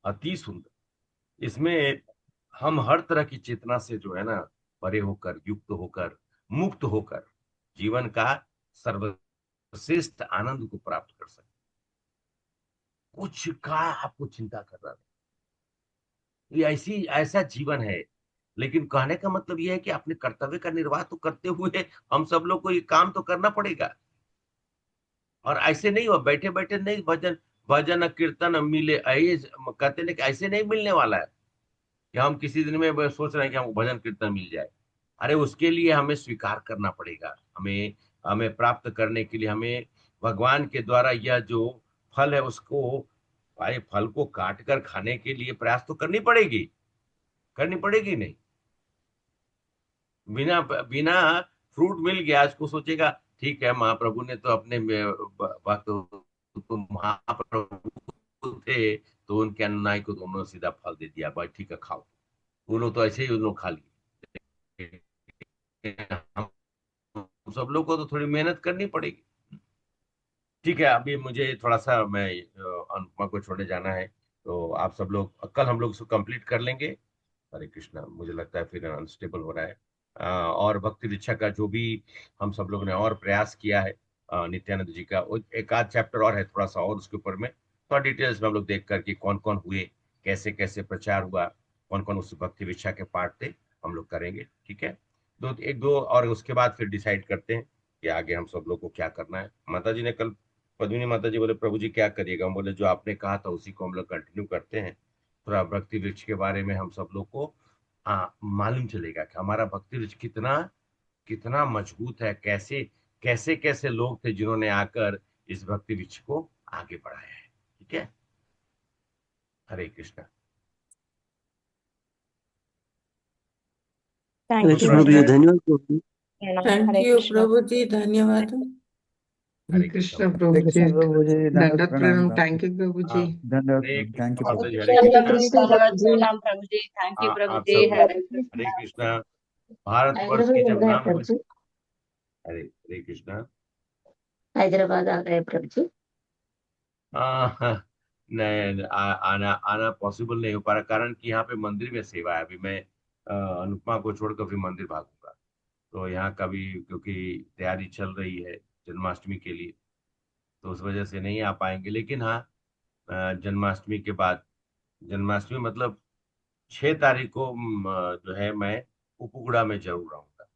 अति सुंदर। इसमें हम हर तरह की चेतना से जो है ना परे होकर, युक्त होकर, मुक्त होकर जीवन का सर्वश्रेष्ठ आनंद को प्राप्त कर सकते। कुछ का आपको चिंता करना नहीं, ये ऐसा जीवन है। लेकिन कहने का मतलब यह है कि अपने कर्तव्य का निर्वाह तो करते हुए हम सब लोग को ये काम तो करना पड़ेगा। और ऐसे नहीं हो बैठे बैठे नहीं, भजन भजन कीर्तन मिले, कहते नहीं कि ऐसे नहीं मिलने वाला है कि हम किसी दिन में सोच रहे हैं कि हमको भजन कीर्तन मिल जाए। अरे उसके लिए हमें स्वीकार करना पड़ेगा, हमें हमें प्राप्त करने के लिए हमें भगवान के द्वारा यह जो फल है उसको, भाई फल को काट कर खाने के लिए प्रयास तो करनी पड़ेगी नहीं। बिना बिना फ्रूट मिल गया, उसको सोचेगा ठीक है महाप्रभु ने तो अपने भक्त तो महाप्रभु थे तो उनके अनुयायी को तो उन्होंने सीधा फल दे दिया, भाई ठीक है खाओ। वो लोग तो ऐसे ही उन लोग खा लिए। हम सब लोग को तो थोड़ी मेहनत करनी पड़ेगी। ठीक है, अभी मुझे थोड़ा सा मैं अनुपमा को छोड़ने जाना है, तो आप सब लोग कल हम लोग इसको कंप्लीट कर लेंगे। हरे कृष्णा। मुझे लगता है फिर अनस्टेबल हो रहा है। और भक्ति दीक्षा का जो भी हम सब लोगों ने और प्रयास किया है, नित्यानंद जी का एक आध चैप्टर और है, थोड़ा सा और उसके ऊपर में थोड़ा डिटेल्स में हम लोग देख करके कौन कौन हुए, कैसे कैसे प्रचार हुआ, कौन कौन उस भक्ति दीक्षा के पार्ट थे, हम लोग करेंगे। ठीक है, एक दो और उसके बाद फिर डिसाइड करते हैं कि आगे हम सब लोग को क्या करना है। माता जी ने कल, पद्मिनी माता जी बोले प्रभु जी क्या करिएगा, हम बोले जो आपने कहा था उसी को हम लोग कंटिन्यू करते हैं। थोड़ा भक्ति वृक्ष के बारे में हम सब लोग को मालूम चलेगा कि हमारा भक्ति वृक्ष कितना कितना मजबूत है, कैसे कैसे कैसे लोग थे जिन्होंने आकर इस भक्ति वृक्ष को आगे बढ़ाया है। ठीक है, हरे कृष्णा। हरे कृष्ण प्रभु जी, धन्यवाद प्रभु जी। थैंक यू प्रभु जी, धन्यवाद। हरे कृष्ण प्रभु जी, प्रभु जी, दंडवत प्रणाम। प्रणाम। थैंक यू प्रभु जी। धन्यवाद, हरे थैंक यू माता प्रभु। जी, हरे कृष्णा। प्रणाम प्रभु जी, थैंक यू प्रभु आप जी। सब हरे कृष्णा। भारतवर्ष की जब नाम, हरे हरे कृष्णा। हैदराबाद आ गए प्रभु जी। नहीं, आना पॉसिबल नहीं हो पा रहा, कारण कि यहाँ पे मंदिर में सेवा है। अभी मैं अनुपमा को छोड़कर फिर मंदिर भागूंगा, तो यहाँ का भी क्योंकि तैयारी चल रही है जन्माष्टमी के लिए, तो उस वजह से नहीं आ पाएंगे। लेकिन हाँ, जन्माष्टमी के बाद, जन्माष्टमी मतलब 6 तारीख को जो है मैं उपगुड़ा में जरूर रहूंगा।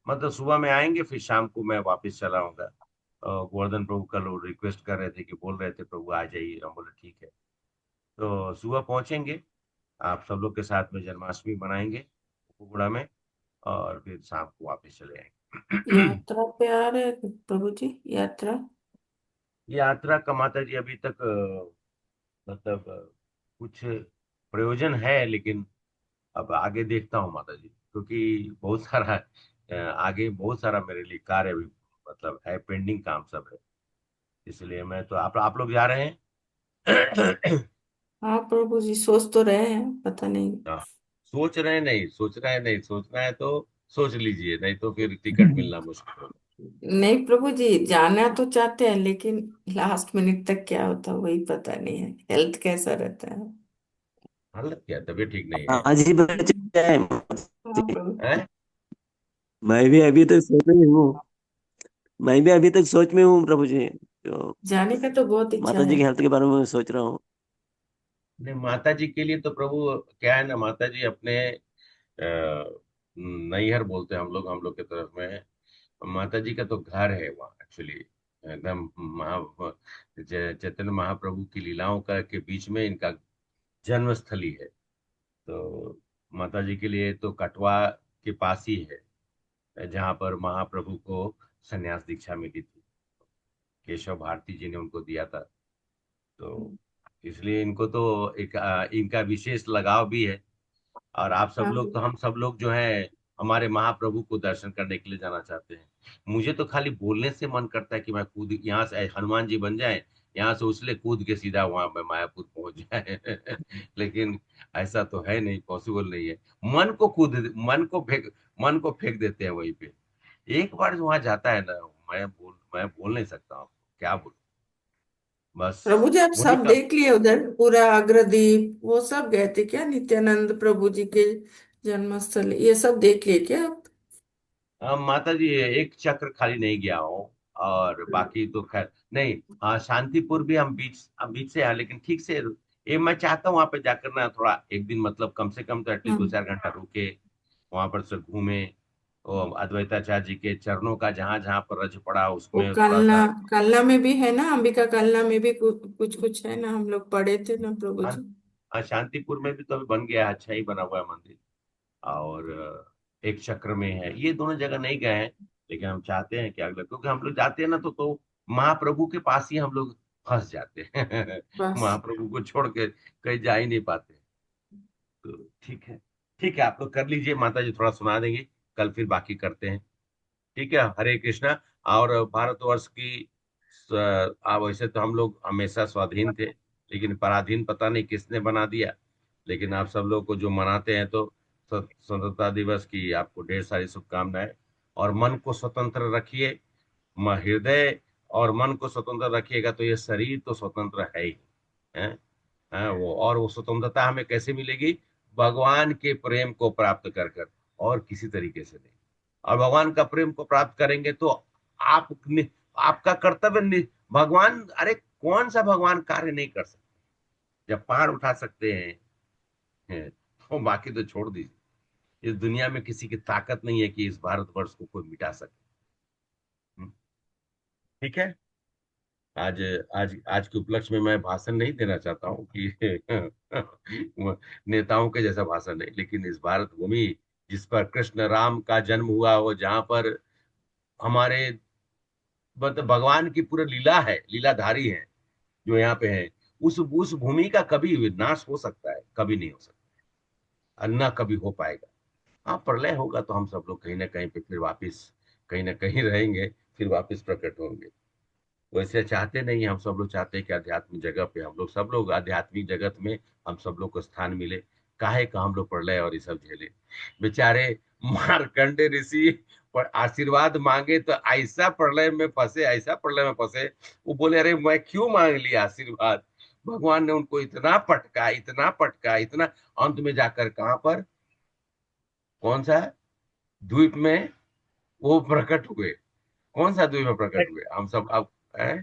मतलब सुबह में आएंगे, फिर शाम को मैं वापस चला आऊंगा। गोवर्धन प्रभु कल रिक्वेस्ट कर रहे थे कि बोल रहे थे प्रभु आ जाइए, हम बोले ठीक है। तो सुबह पहुंचेंगे, आप सब लोग के साथ में जन्माष्टमी मनाएंगे उपगुड़ा में, और फिर शाम को वापस चले आएंगे। यात्रा पे आ रहे हैं प्रभु जी, यात्रा का माता जी अभी तक मतलब कुछ प्रयोजन है, लेकिन अब आगे देखता हूँ माता जी, क्योंकि बहुत सारा आगे बहुत सारा मेरे लिए कार्य भी मतलब है, पेंडिंग काम सब है। इसलिए मैं तो आप लोग जा रहे हैं? हाँ प्रभु जी, सोच तो रहे हैं, पता नहीं। सोच रहे नहीं, सोचना है तो सोच लीजिए, नहीं तो फिर टिकट मिलना मुश्किल होगा। नहीं प्रभु जी, जाना तो चाहते हैं, लेकिन लास्ट मिनट तक क्या होता है वही पता नहीं है। हेल्थ कैसा रहता है? हालत क्या, तबीयत ठीक नहीं है? आज ही बचे हैं। हाँ प्रभु। हैं? मैं भी अभी तक सोच में हूँ, मैं भी अभी तक सोच में हूँ प्रभु जी। तो जाने का तो बहुत इच्छा माता जी है। की हेल्थ के बारे में सोच रहा हूँ। नहीं, माता जी के लिए तो प्रभु क्या है ना, माता जी अपने नैहर बोलते हैं हम लोग की तरफ में, माता जी का तो घर है वहाँ एक्चुअली, एकदम चैतन्य महाप्रभु की लीलाओं का के बीच में इनका जन्म स्थली है। तो माता जी के लिए तो कटवा के पास ही है, जहाँ पर महाप्रभु को संन्यास दीक्षा मिली थी, केशव भारती जी ने उनको दिया था। तो इसलिए इनको तो एक इनका विशेष लगाव भी है। और आप सब हाँ लोग तो, हम सब लोग जो है हमारे महाप्रभु को दर्शन करने के लिए जाना चाहते हैं। मुझे तो खाली बोलने से मन करता है कि मैं कूद यहाँ से हनुमान जी बन जाए, यहाँ से उछले कूद के सीधा वहां पे मायापुर पहुंच जाए लेकिन ऐसा तो है नहीं, पॉसिबल नहीं है। मन को फेंक देते हैं वहीं पे। एक बार जो वहां जाता है ना, मैं बोल नहीं सकता हूँ, क्या बोल, बस प्रभु जी, आप वही सब का। देख लिए उधर? पूरा अग्रदीप वो सब गए थे क्या? नित्यानंद प्रभु जी के जन्मस्थल ये सब देख लिए क्या आप? माता जी एक चक्र खाली नहीं गया हूँ, और बाकी तो खैर नहीं। हाँ, शांतिपुर भी हम बीच से हैं, लेकिन ठीक से ये मैं चाहता हूँ वहां पे जाकर ना थोड़ा एक दिन, मतलब कम से कम तो एटलीस्ट हाँ, 2-4 घंटा रुके, वहां पर से घूमे, और अद्वैताचार्य जी के चरणों का जहां जहां पर रज पड़ा वो उसमें थोड़ा कालना, सा। कालना में भी है ना, अंबिका कालना में भी कुछ कुछ है ना, हम लोग पढ़े थे ना प्रभु हाँ, जी। हाँ, शांतिपुर में भी तो अभी बन गया है, अच्छा ही बना हुआ है मंदिर। और एक चक्र में है, ये दोनों जगह नहीं गए हैं। लेकिन हम चाहते हैं कि अगले, क्योंकि हम लोग जाते हैं ना तो महाप्रभु के पास ही हम लोग फंस जाते हैं बस। महाप्रभु को छोड़ के कहीं जा ही नहीं पाते। तो ठीक है, ठीक है, आप लोग कर लीजिए, माता जी थोड़ा सुना देंगे, कल फिर बाकी करते हैं। ठीक है, हरे कृष्णा। और भारतवर्ष की वैसे तो हम लोग हमेशा स्वाधीन थे, लेकिन पराधीन पता नहीं किसने बना दिया। लेकिन आप सब लोग को जो मनाते हैं, तो स्वतंत्रता दिवस की आपको ढेर सारी शुभकामनाएं। और मन को स्वतंत्र रखिए, हृदय और मन को स्वतंत्र रखिएगा तो ये शरीर तो स्वतंत्र है ही है। वो स्वतंत्रता हमें कैसे मिलेगी? भगवान के प्रेम को प्राप्त कर कर, और किसी तरीके से नहीं। और भगवान का प्रेम को प्राप्त करेंगे तो आप आपका कर्तव्य भगवान, अरे कौन सा भगवान कार्य नहीं कर सकते? जब पहाड़ उठा सकते हैं तो बाकी तो छोड़ दीजिए। इस दुनिया में किसी की ताकत नहीं है कि इस भारतवर्ष को कोई मिटा सके। हम्म, ठीक है। आज आज आज के उपलक्ष्य में मैं भाषण नहीं देना चाहता हूँ कि नेताओं के जैसा भाषण नहीं, लेकिन इस भारत भूमि जिस पर कृष्ण राम का जन्म हुआ, वो जहाँ पर हमारे मतलब भगवान की पूरी लीला है, लीलाधारी है जो यहाँ पे है, उस भूमि का कभी नाश हो सकता है? कभी नहीं हो सकता, और ना कभी हो पाएगा। हाँ, प्रलय होगा तो हम सब लोग कहीं ना कहीं पे फिर वापिस कहीं ना कहीं रहेंगे, फिर वापिस प्रकट होंगे। वैसे चाहते नहीं, हम सब लोग चाहते हैं कि आध्यात्मिक जगह पे हम लोग सब लोग आध्यात्मिक जगत में हम सब लोग को स्थान मिले। काहे का हम लोग प्रलय और ये सब झेले? बेचारे मार्कंडे ऋषि पर आशीर्वाद मांगे तो ऐसा प्रलय में फंसे, ऐसा प्रलय में फंसे, वो बोले अरे मैं क्यों मांग लिया आशीर्वाद? भगवान ने उनको इतना पटका, इतना पटका, इतना, अंत में जाकर कहाँ पर, कौन सा द्वीप में वो प्रकट हुए? कौन सा द्वीप में प्रकट हुए? हम सब अब है।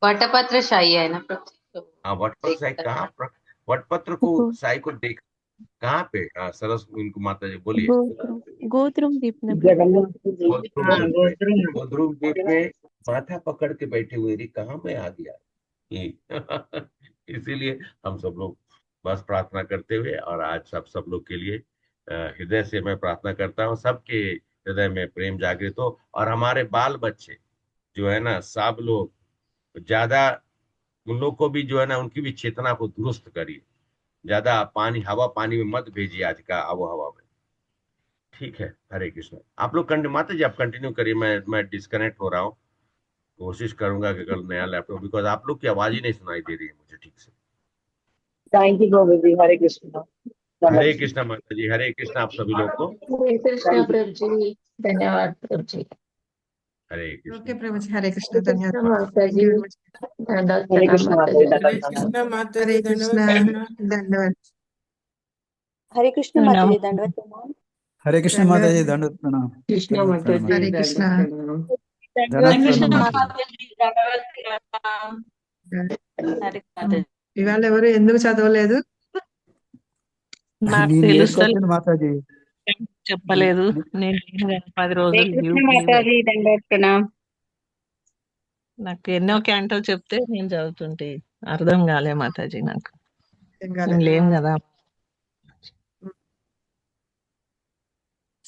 वटपत्र शाही है ना प्रभु जी, तो हाँ, वटपत्र साई देखकर कहाँ वटपत्र को गो, साई को देख कहाँ पे? हाँ, सरस इनको माता जी बोलिए। गोत्रुम गोत्रुम द्वीप में प्रभु। जगन्नाथ जी। गोद्रुम हाँ, द्वीप में, गोत्रुम। गोद्रुम द्वीप में माथा पकड़ के बैठे हुए थे, कहाँ में आ गया ये? इसीलिए हम सब लोग बस प्रार्थना करते हुए, और आज सब लोग के लिए हृदय से मैं प्रार्थना करता हूँ, सबके हृदय में प्रेम जागृत हो, और हमारे बाल बच्चे जो है ना, सब लोग ज्यादा, उन लोग को भी जो है ना, उनकी भी चेतना को दुरुस्त करिए। ज्यादा पानी, हवा पानी में मत भेजिए आज का आबो हवा में। ठीक है, हरे कृष्ण। आप लोग माता जी आप कंटिन्यू करिए, मैं डिस्कनेक्ट हो रहा हूँ। कोशिश करूंगा कि कल नया लैपटॉप, बिकॉज आप लोग की आवाज ही नहीं सुनाई दे रही है मुझे ठीक से। थैंक यू प्रभु जी, हरे कृष्ण। हरे कृष्ण माता जी, हरे कृष्ण आप सभी लोग को। Hare Krishna thank you. प्रभु जी, धन्यवाद प्रभु जी। हरे ओके कृष्ण। प्रभु जी, हरे हरे कृष्ण, कृष्ण धन्यवाद। माता थैंक जी, यू वेरी मच। दंडवत हरे प्रणाम कृष्ण माता माता जी, जी, हरे हरे दंडवत कृष्ण। प्रणाम। कृष्णा माता हरे जी, कृष्ण, धन्यवाद प्रणाम। धन्यवाद। हरे कृष्ण माता जी, दंडवत प्रणाम। हरे कृष्ण माता धन्यवाद। जी, दंडवत प्रणाम। कृष्ण दंडवत माता प्रणाम। जी, हरे कृष्ण। दंडवत प्रणाम। ధనస్వరూపం ఇవాళ ఎవరు ఎందుకు చదవలేదు? నాకు నేను తెలుసు లేకపోతే మాతాజీ చెప్పలేదు. నేను 10 రోజులు లీవ్ మాతాజీ దండోత్తున నాకు ఎన్నో క్యాంటలు చెప్తే నేను చదువుతుంటే అర్థం కాలే మాతాజీ నాకు. ఏం మేము కాలేదు. లేం కదా.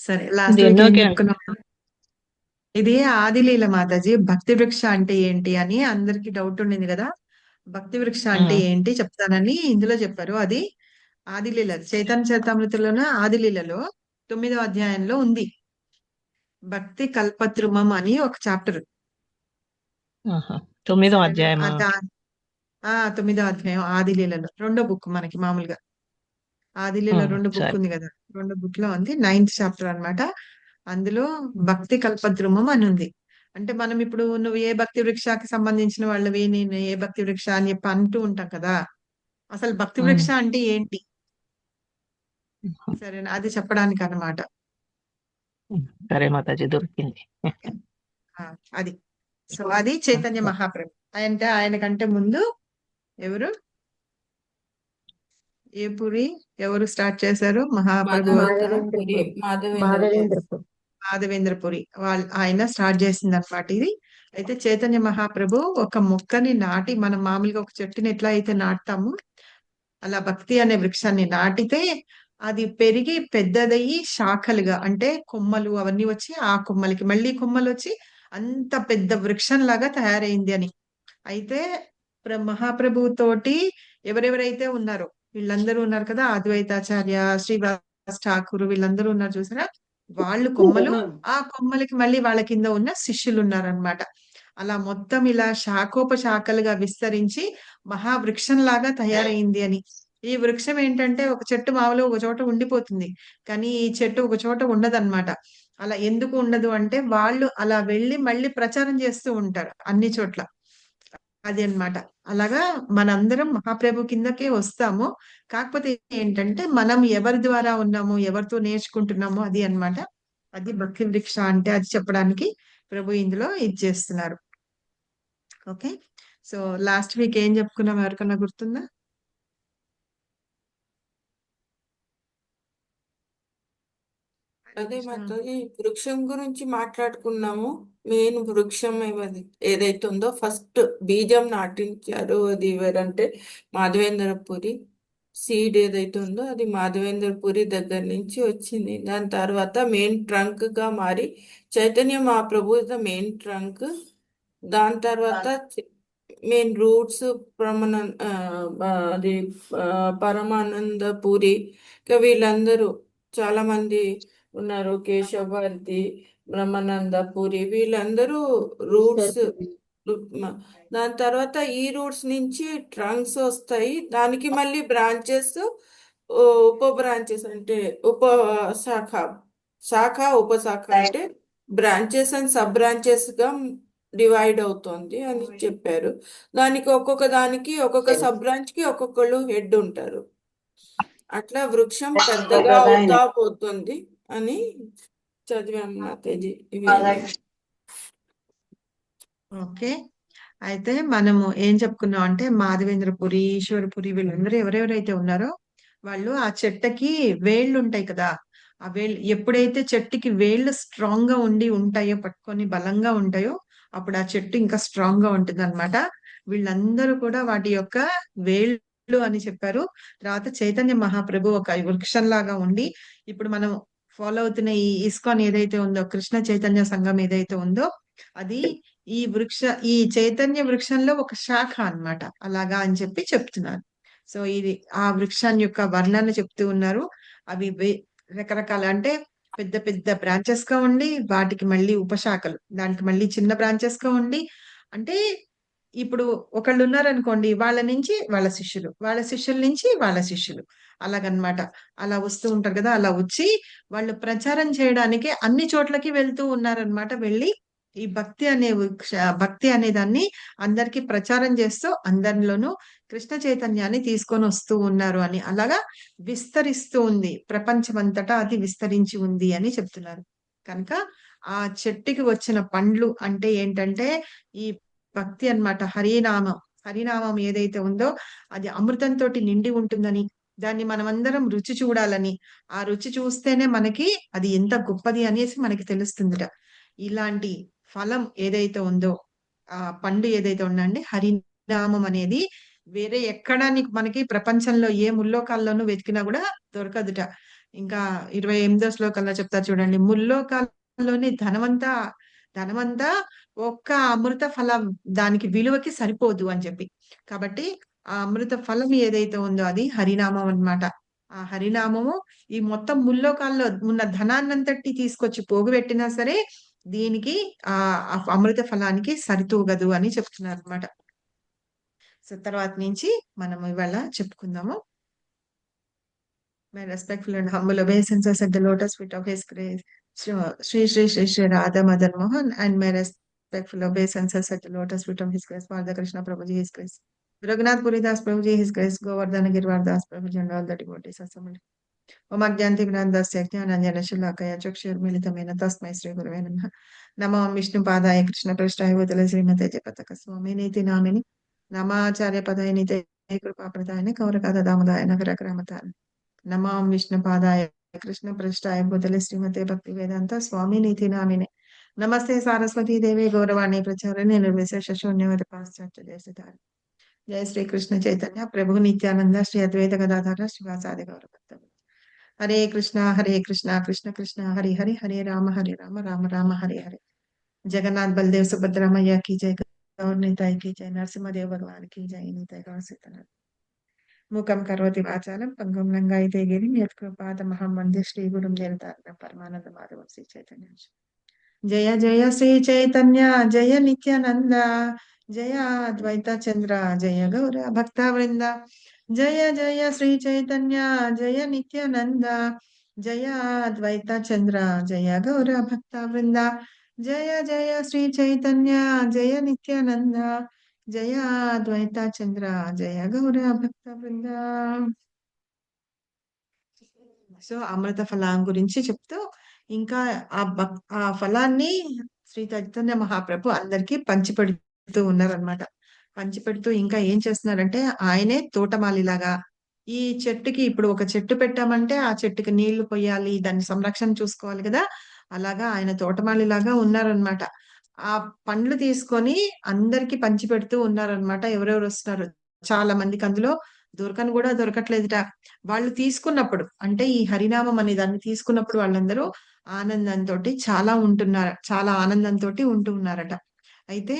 సరే, లాస్ట్ ఇది వీక్ ఎన్నో ఏం క్యాంటల్. చెప్పుకున్నాం? ఇది ఆదిలీల మాతాజీ. భక్తి వృక్ష అంటే ఏంటి అని అందరికి డౌట్ ఉండింది కదా. భక్తి వృక్ష అంటే ఏంటి చెప్తానని ఇందులో చెప్పారు. అది ఆదిలీల చైతన్య చరితామృతిలోన ఆదిలీలలో 9వ అధ్యాయంలో ఉంది. భక్తి కల్పద్రుమం అని ఒక చాప్టర్. 9వ అధ్యాయమా? 9వ అధ్యాయం ఆదిలీలలో 2వ బుక్ మనకి మామూలుగా ఆదిలీల 2 బుక్ సరే. ఉంది కదా. 2 బుక్ లో ఉంది 9th చాప్టర్ అన్నమాట. అందులో భక్తి కల్పద్రుమం అని ఉంది. అంటే మనం ఇప్పుడు నువ్వు ఏ భక్తి వృక్షాకి సంబంధించిన వాళ్ళవి, నేను ఏ భక్తి వృక్ష అని చెప్పి అంటూ ఉంటాం కదా. అసలు భక్తి వృక్ష అంటే ఏంటి? సరేనా, అది చెప్పడానికి అన్నమాట. సరే మాతాజీ, దొరికింది. అది సో అది చైతన్య మహాప్రభు. అంటే ఆయనకంటే ముందు ఎవరు, ఏ పురి ఎవరు స్టార్ట్ చేశారు? మహాప్రభు మాధవేంద్రపురి ఆయన స్టార్ట్ చేసింది అనమాట ఇది. అయితే చైతన్య మహాప్రభు ఒక మొక్కని నాటి, మనం మామూలుగా ఒక చెట్టుని ఎట్లా అయితే నాటుతాము అలా భక్తి అనే వృక్షాన్ని నాటితే అది పెరిగి పెద్దదయ్యి శాఖలుగా అంటే కొమ్మలు అవన్నీ వచ్చి ఆ కొమ్మలకి మళ్ళీ కొమ్మలు వచ్చి అంత పెద్ద వృక్షం లాగా తయారైంది అని. అయితే మహాప్రభు తోటి ఎవరెవరైతే ఉన్నారో వీళ్ళందరూ ఉన్నారు కదా, అద్వైతాచార్య, శ్రీవాస్ ఠాకూర్, వీళ్ళందరూ ఉన్నారు చూసారా, వాళ్ళు కొమ్మలు, ఆ కొమ్మలకి మళ్ళీ వాళ్ళ కింద ఉన్న శిష్యులు ఉన్నారనమాట. అలా మొత్తం ఇలా శాఖోపశాఖలుగా విస్తరించి మహావృక్షం లాగా తయారైంది అని. ఈ వృక్షం ఏంటంటే ఒక చెట్టు మామూలు ఒక చోట ఉండిపోతుంది, కానీ ఈ చెట్టు ఒక చోట ఉండదన్నమాట. అలా ఎందుకు ఉండదు అంటే వాళ్ళు అలా వెళ్ళి మళ్ళీ ప్రచారం చేస్తూ ఉంటారు అన్ని చోట్ల. అది అన్నమాట. అలాగా మనందరం మహాప్రభు కిందకే వస్తాము. కాకపోతే ఏంటంటే మనం ఎవరి ద్వారా ఉన్నాము, ఎవరితో నేర్చుకుంటున్నాము అది అన్నమాట. అది భక్తి వృక్ష అంటే అది చెప్పడానికి ప్రభు ఇందులో ఇది చేస్తున్నారు. ఓకే, సో లాస్ట్ వీక్ ఏం చెప్పుకున్నాం ఎవరికన్నా గుర్తుందా? అదే మాతాజీ వృక్షం గురించి మాట్లాడుకున్నాము. మెయిన్ వృక్షం ఏదైతే ఉందో ఫస్ట్ బీజం నాటించారు అది ఎవరంటే మాధవేంద్రపురి. సీడ్ ఏదైతే ఉందో అది మాధవేంద్రపురి దగ్గర నుంచి వచ్చింది. దాని తర్వాత మెయిన్ ట్రంక్ గా మారి Chaitanya Mahaprabhu the main trunk. దాని తర్వాత మెయిన్ రూట్స్ అది పరమానందపురి. ఇంకా వీళ్ళందరూ చాలా మంది ఉన్నారు, కేశవభారతి, బ్రహ్మానందపురి, వీళ్ళందరూ రూట్స్. దాని తర్వాత ఈ రూట్స్ నుంచి ట్రంక్స్ వస్తాయి, దానికి మళ్ళీ బ్రాంచెస్, ఉప బ్రాంచెస్ అంటే శాఖ ఉపశాఖ అంటే బ్రాంచెస్ అండ్ సబ్ బ్రాంచెస్ గా డివైడ్ అవుతుంది అని చెప్పారు. దానికి ఒక్కొక్క సబ్ బ్రాంచ్ కి ఒక్కొక్కళ్ళు హెడ్ ఉంటారు. అట్లా వృక్షం పెద్దగా అవుతా పోతుంది అని చదివాము మాతాజీ. ఓకే, అయితే మనము ఏం చెప్పుకున్నాం అంటే మాధవేంద్రపురి, ఈశ్వరపురి, వీళ్ళందరూ ఎవరెవరైతే ఉన్నారో వాళ్ళు ఆ చెట్టుకి వేళ్ళు ఉంటాయి కదా. ఆ వేళ్ళు ఎప్పుడైతే చెట్టుకి వేళ్ళు స్ట్రాంగ్ గా ఉంటాయో, పట్టుకొని బలంగా ఉంటాయో, అప్పుడు ఆ చెట్టు ఇంకా స్ట్రాంగ్ గా ఉంటుంది అనమాట. వీళ్ళందరూ కూడా వాటి యొక్క వేళ్ళు అని చెప్పారు. తర్వాత చైతన్య మహాప్రభు ఒక వృక్షం లాగా ఉండి, ఇప్పుడు మనం ఫాలో అవుతున్న ఈ ఇస్కాన్ ఏదైతే ఉందో, కృష్ణ చైతన్య సంఘం ఏదైతే ఉందో, అది ఈ చైతన్య వృక్షంలో ఒక శాఖ అన్నమాట. అలాగా అని చెప్పి చెప్తున్నారు. సో ఇది ఆ వృక్షాన్ని యొక్క వర్ణన చెప్తూ ఉన్నారు. అవి రకరకాల అంటే పెద్ద పెద్ద బ్రాంచెస్ గా ఉండి, వాటికి మళ్ళీ ఉపశాఖలు, దానికి మళ్ళీ చిన్న బ్రాంచెస్ గా ఉండి, అంటే ఇప్పుడు ఒకళ్ళు ఉన్నారనుకోండి, వాళ్ళ నుంచి వాళ్ళ శిష్యులు, వాళ్ళ శిష్యుల నుంచి వాళ్ళ శిష్యులు, అలాగనమాట. అలా వస్తూ ఉంటారు కదా. అలా వచ్చి వాళ్ళు ప్రచారం చేయడానికి అన్ని చోట్లకి వెళ్తూ ఉన్నారనమాట. వెళ్ళి ఈ భక్తి అనే దాన్ని అందరికి ప్రచారం చేస్తూ అందరిలోనూ కృష్ణ చైతన్యాన్ని తీసుకొని వస్తూ ఉన్నారు అని, అలాగా విస్తరిస్తూ ఉంది, ప్రపంచమంతటా అది విస్తరించి ఉంది అని చెప్తున్నారు. కనుక ఆ చెట్టుకి వచ్చిన పండ్లు అంటే ఏంటంటే ఈ భక్తి అన్నమాట. హరినామం. హరినామం ఏదైతే ఉందో అది అమృతంతో నిండి ఉంటుందని, దాన్ని మనమందరం రుచి చూడాలని, ఆ రుచి చూస్తేనే మనకి అది ఎంత గొప్పది అనేసి మనకి తెలుస్తుందిట. ఇలాంటి ఫలం ఏదైతే ఉందో, ఆ పండు ఏదైతే ఉందండి హరినామం అనేది వేరే ఎక్కడ మనకి ప్రపంచంలో ఏ ముల్లోకాల్లోనూ వెతికినా కూడా దొరకదుట. ఇంకా 28వ శ్లోకంలో చెప్తారు చూడండి, ముల్లోకాల్లోని ధనమంతా ఒక్క అమృత ఫలం దానికి విలువకి సరిపోదు అని చెప్పి. కాబట్టి ఆ అమృత ఫలం ఏదైతే ఉందో అది హరినామం అన్నమాట. ఆ హరినామము ఈ మొత్తం ముల్లోకాల్లో ఉన్న ధనాన్నంతటి తీసుకొచ్చి పోగుపెట్టినా సరే దీనికి ఆ అమృత ఫలానికి సరితూగదు అని చెప్తున్నారు అనమాట. సో తర్వాత నుంచి మనం ఇవాళ చెప్పుకుందాము. My respectful and humble obeisances at the lotus feet of His Grace, Sri Radha Madan Mohan, and my respectful obeisances at the lotus feet of His Grace, Father Krishna Prabhuji, His Grace, Raghunath Puridas Prabhuji, His Grace, Govardhana Girwar Das Prabhuji, and all the devotees assembled. Om Agyanti Gnandasya Jnananjana Shalakaya Chakshurmilitamena Tasmai Shri Gurave Namaha. Namo Vishnu Padaya Krishna Prasthaya Bhutale Srimate Jayapataka Swamini Iti Namini Namacharya Padaya Nite Kripa Pradayane Kaurakada Damadaya Nagara Kramatana. नमो विष्णुपादाय कृष्ण पृष्ठाय भूतले श्रीमते भक्ति वेदांत स्वामी नीति नामिने नमस्ते सारस्वती देवी गौरवाणी प्रचारिणे निर्विशेष शून्यवद पाश्चात्य देशधारि जय श्री कृष्ण चैतन्य प्रभु नित्यानंद श्री अद्वैत गदाधर श्रीवासादि गौरभक्त हरे कृष्ण कृष्ण कृष्ण हरे हरे हरे राम राम राम हरे हरे जगन्नाथ बलदेव सुभद्रा मैया की जय गौर निताई की जय नरसिंहदेव भगवान की जय निताई गौर सीताराम मूकं करोति वाचालं पंगुं लंघयते गिरिं यत्कृपातमहं वन्दे श्रीगुरुं जयतारकं परमानन्दमाधवं श्री चैतन्यं जय जय श्री चैतन्य जय नित्यानंद जय अद्वैत चंद्र जय गौर भक्तवृंद जय जय श्री चैतन्य जय नित्यानंद जय अद्वैत चंद्र जय गौर भक्तवृंद जय जय श्री चैतन्य जय नित्यानंद जय अद्वैत चंद्र जय गौर भक्तवृंद. సో అమృత ఫలం గురించి చెప్తూ ఇంకా ఆ ఫలాన్ని శ్రీ చైతన్య మహాప్రభు అందరికీ పంచిపెడుతూ ఉన్నారనమాట. పంచిపెడుతూ ఇంకా ఏం చేస్తున్నారంటే ఆయనే తోటమాలిలాగా ఈ చెట్టుకి ఇప్పుడు ఒక చెట్టు పెట్టామంటే ఆ చెట్టుకి నీళ్లు పోయాలి, దాన్ని సంరక్షణ చూసుకోవాలి కదా, అలాగా ఆయన తోటమాలిలాగా ఉన్నారనమాట. ఆ పండ్లు తీసుకొని అందరికి పంచి పెడుతూ ఉన్నారనమాట. ఎవరెవరు వస్తున్నారు చాలా మందికి అందులో దొరకని కూడా దొరకట్లేదుట. వాళ్ళు తీసుకున్నప్పుడు అంటే ఈ హరినామం అనే దాన్ని తీసుకున్నప్పుడు వాళ్ళందరూ ఆనందంతో చాలా ఆనందంతో ఉంటూ ఉన్నారట. అయితే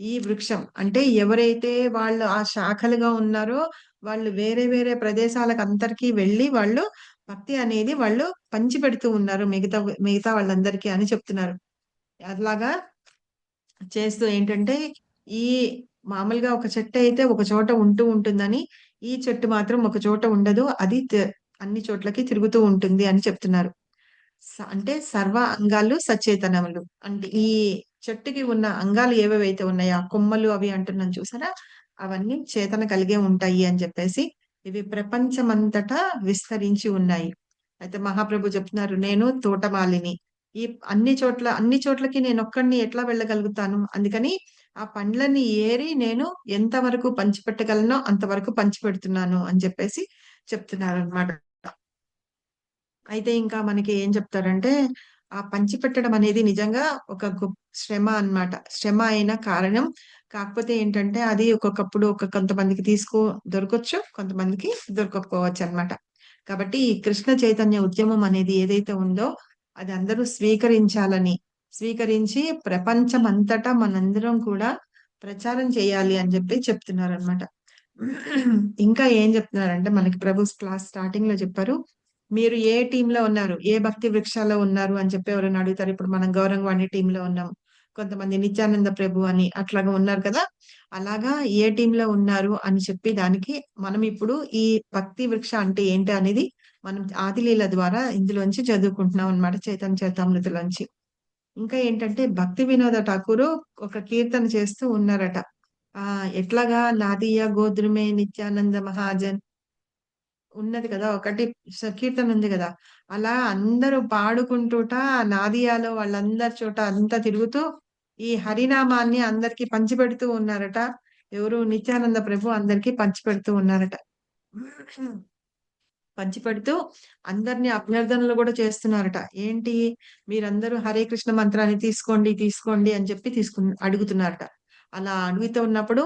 ఈ వృక్షం అంటే ఎవరైతే వాళ్ళు ఆ శాఖలుగా ఉన్నారో వాళ్ళు వేరే వేరే ప్రదేశాలకు అందరికీ వెళ్ళి వాళ్ళు భక్తి అనేది వాళ్ళు పంచి పెడుతూ ఉన్నారు మిగతా వాళ్ళందరికీ అని చెప్తున్నారు. అట్లాగా చేస్తూ ఏంటంటే ఈ మామూలుగా ఒక చెట్టు అయితే ఒక చోట ఉంటుందని, ఈ చెట్టు మాత్రం ఒక చోట ఉండదు, అది అన్ని చోట్లకి తిరుగుతూ ఉంటుంది అని చెప్తున్నారు. అంటే సర్వ అంగాలు సచేతనములు అంటే ఈ చెట్టుకి ఉన్న అంగాలు ఏవేవైతే ఉన్నాయో కొమ్మలు అవి అంటున్నాను చూసారా, అవన్నీ చేతన కలిగే ఉంటాయి అని చెప్పేసి ఇవి ప్రపంచమంతటా విస్తరించి ఉన్నాయి. అయితే మహాప్రభు చెప్తున్నారు, నేను తోటమాలిని, ఈ అన్ని చోట్లకి నేను ఒక్కడిని ఎట్లా వెళ్ళగలుగుతాను, అందుకని ఆ పండ్లని ఏరి నేను ఎంతవరకు పంచిపెట్టగలనో అంతవరకు పంచిపెడుతున్నాను అని చెప్పేసి చెప్తున్నారు అనమాట. అయితే ఇంకా మనకి ఏం చెప్తారంటే ఆ పంచిపెట్టడం అనేది నిజంగా ఒక శ్రమ అన్నమాట. శ్రమ అయిన కారణం కాకపోతే ఏంటంటే అది ఒక్కొక్కప్పుడు కొంతమందికి దొరకొచ్చు, కొంతమందికి దొరకకపోవచ్చు అన్నమాట. కాబట్టి ఈ కృష్ణ చైతన్య ఉద్యమం అనేది ఏదైతే ఉందో అది అందరూ స్వీకరించి ప్రపంచం అంతటా మనందరం కూడా ప్రచారం చేయాలి అని చెప్పి చెప్తున్నారు అనమాట. ఇంకా ఏం చెప్తున్నారంటే మనకి ప్రభు క్లాస్ స్టార్టింగ్ లో చెప్పారు, మీరు ఏ టీంలో ఉన్నారు, ఏ భక్తి వృక్షాల్లో ఉన్నారు అని చెప్పి ఎవరైనా అడుగుతారు. ఇప్పుడు మనం గౌరంగవాణి టీంలో ఉన్నాం, కొంతమంది నిత్యానంద ప్రభు అని అట్లాగా ఉన్నారు కదా, అలాగా ఏ టీంలో ఉన్నారు అని చెప్పి దానికి మనం ఇప్పుడు ఈ భక్తి వృక్ష అంటే ఏంటి అనేది మనం ఆదిలీల ద్వారా ఇందులోంచి చదువుకుంటున్నాం అన్నమాట, చైతన్య చరితామృతిలోంచి. ఇంకా ఏంటంటే భక్తి వినోద ఠాకూరు ఒక కీర్తన చేస్తూ ఉన్నారట. ఎట్లాగా నాదియా గోద్రుమే నిత్యానంద మహాజన్ ఉన్నది కదా, ఒకటి కీర్తన ఉంది కదా, అలా అందరూ పాడుకుంటూట నాదియాలో వాళ్ళందరి చోట అంతా తిరుగుతూ ఈ హరినామాన్ని అందరికి పంచిపెడుతూ ఉన్నారట. ఎవరు? నిత్యానంద ప్రభు అందరికి పంచిపెడుతూ ఉన్నారట. పంచిపెడుతూ అందరిని అభ్యర్థనలు కూడా చేస్తున్నారట. ఏంటి? మీరందరూ హరే కృష్ణ మంత్రాన్ని తీసుకోండి తీసుకోండి అని చెప్పి అడుగుతున్నారట. అలా అడుగుతూ ఉన్నప్పుడు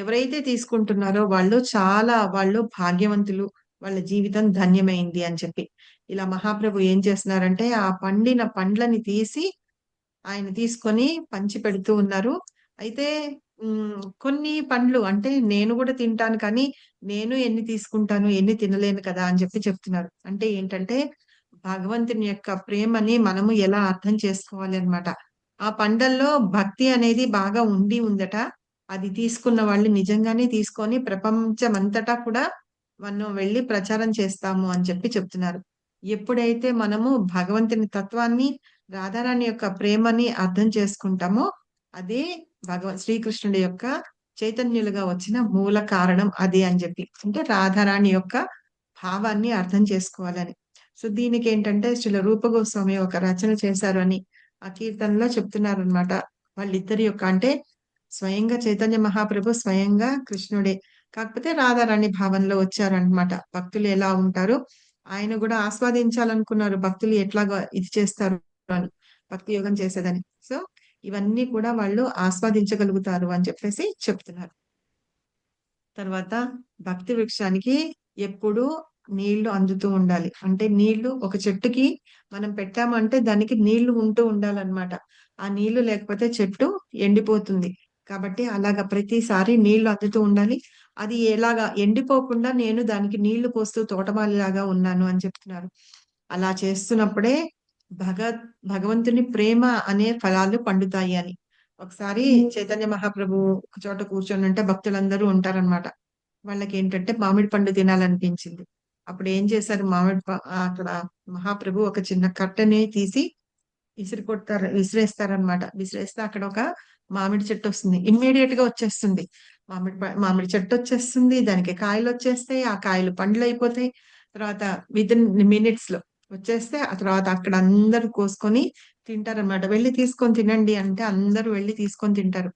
ఎవరైతే తీసుకుంటున్నారో వాళ్ళు భాగ్యవంతులు, వాళ్ళ జీవితం ధన్యమైంది అని చెప్పి ఇలా మహాప్రభు ఏం చేస్తున్నారంటే ఆ పండిన పండ్లని తీసి ఆయన తీసుకొని పంచి పెడుతూ ఉన్నారు. అయితే కొన్ని పండ్లు అంటే నేను కూడా తింటాను, కానీ నేను ఎన్ని తీసుకుంటాను, ఎన్ని తినలేను కదా అని చెప్పి చెప్తున్నారు. అంటే ఏంటంటే భగవంతుని యొక్క ప్రేమని మనము ఎలా అర్థం చేసుకోవాలి అన్నమాట. ఆ పండల్లో భక్తి అనేది బాగా ఉందట. అది తీసుకున్న వాళ్ళు నిజంగానే తీసుకొని ప్రపంచమంతటా కూడా మనం వెళ్లి ప్రచారం చేస్తాము అని చెప్పి చెప్తున్నారు. ఎప్పుడైతే మనము భగవంతుని తత్వాన్ని, రాధారాణి యొక్క ప్రేమని అర్థం చేసుకుంటామో అదే శ్రీకృష్ణుడి యొక్క చైతన్యులుగా వచ్చిన మూల కారణం అది అని చెప్పి, అంటే రాధారాణి యొక్క భావాన్ని అర్థం చేసుకోవాలని. సో దీనికి ఏంటంటే శ్రీల రూప గోస్వామి ఒక రచన చేశారు అని ఆ కీర్తనలో చెప్తున్నారు అనమాట. వాళ్ళిద్దరి యొక్క అంటే స్వయంగా చైతన్య మహాప్రభు స్వయంగా కృష్ణుడే, కాకపోతే రాధారాణి భావంలో వచ్చారనమాట. భక్తులు ఎలా ఉంటారు, ఆయన కూడా ఆస్వాదించాలనుకున్నారు భక్తులు ఎట్లాగా ఇది చేస్తారు అని, భక్తి యోగం చేసేదని. సో ఇవన్నీ కూడా వాళ్ళు ఆస్వాదించగలుగుతారు అని చెప్పేసి చెప్తున్నారు. తర్వాత భక్తి వృక్షానికి ఎప్పుడు నీళ్లు అందుతూ ఉండాలి. అంటే నీళ్లు ఒక చెట్టుకి మనం పెట్టామంటే దానికి నీళ్లు ఉంటూ ఉండాలన్నమాట. ఆ నీళ్లు లేకపోతే చెట్టు ఎండిపోతుంది. కాబట్టి అలాగా ప్రతిసారి నీళ్లు అందుతూ ఉండాలి. అది ఎలాగా ఎండిపోకుండా నేను దానికి నీళ్లు పోస్తూ తోటమాలిలాగా ఉన్నాను అని చెప్తున్నారు. అలా చేస్తున్నప్పుడే భగవంతుని ప్రేమ అనే ఫలాలు పండుతాయి అని. ఒకసారి చైతన్య మహాప్రభు ఒక చోట కూర్చొని ఉంటే భక్తులందరూ ఉంటారనమాట. వాళ్ళకి ఏంటంటే మామిడి పండు తినాలనిపించింది. అప్పుడు ఏం చేశారు, అక్కడ మహాప్రభు ఒక చిన్న కట్టెని తీసి విసిరేస్తారనమాట. విసిరేస్తే అక్కడ ఒక మామిడి చెట్టు వస్తుంది. ఇమ్మీడియట్ గా వచ్చేస్తుంది. మామిడి చెట్టు వచ్చేస్తుంది, దానికి కాయలు వచ్చేస్తాయి, ఆ కాయలు పండ్లు అయిపోతాయి. తర్వాత వితిన్ మినిట్స్ లో వచ్చేస్తే ఆ తర్వాత అక్కడ అందరూ కోసుకొని తింటారనమాట. వెళ్ళి తీసుకొని తినండి అంటే అందరూ వెళ్ళి తీసుకొని తింటారు.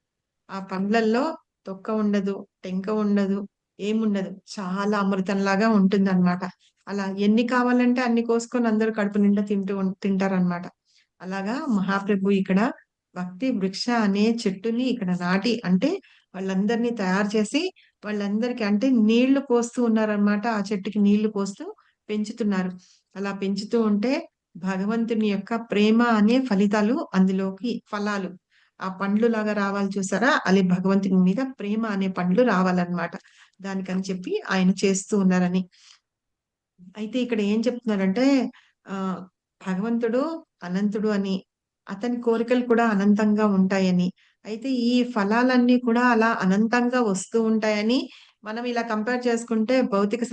ఆ పండ్లల్లో తొక్క ఉండదు, టెంక ఉండదు, ఏముండదు, చాలా అమృతంలాగా ఉంటుంది అనమాట. అలా ఎన్ని కావాలంటే అన్ని కోసుకొని అందరూ కడుపు నిండా తింటారనమాట. అలాగా మహాప్రభు ఇక్కడ భక్తి వృక్ష అనే చెట్టుని ఇక్కడ నాటి, అంటే వాళ్ళందరినీ తయారు చేసి వాళ్ళందరికీ అంటే నీళ్లు పోస్తూ ఉన్నారనమాట. ఆ చెట్టుకి నీళ్లు పోస్తూ పెంచుతున్నారు. అలా పెంచుతూ ఉంటే భగవంతుని యొక్క ప్రేమ అనే ఫలితాలు అందులోకి ఫలాలు, ఆ పండ్లు లాగా రావాలి చూసారా, అది భగవంతుని మీద ప్రేమ అనే పండ్లు రావాలన్నమాట. దానికని చెప్పి ఆయన చేస్తూ ఉన్నారని. అయితే ఇక్కడ ఏం చెప్తున్నారంటే భగవంతుడు అనంతుడు అని, అతని కోరికలు కూడా అనంతంగా ఉంటాయని. అయితే ఈ ఫలాలన్నీ కూడా అలా అనంతంగా వస్తూ ఉంటాయని మనం ఇలా కంపేర్ చేసుకుంటే భౌతిక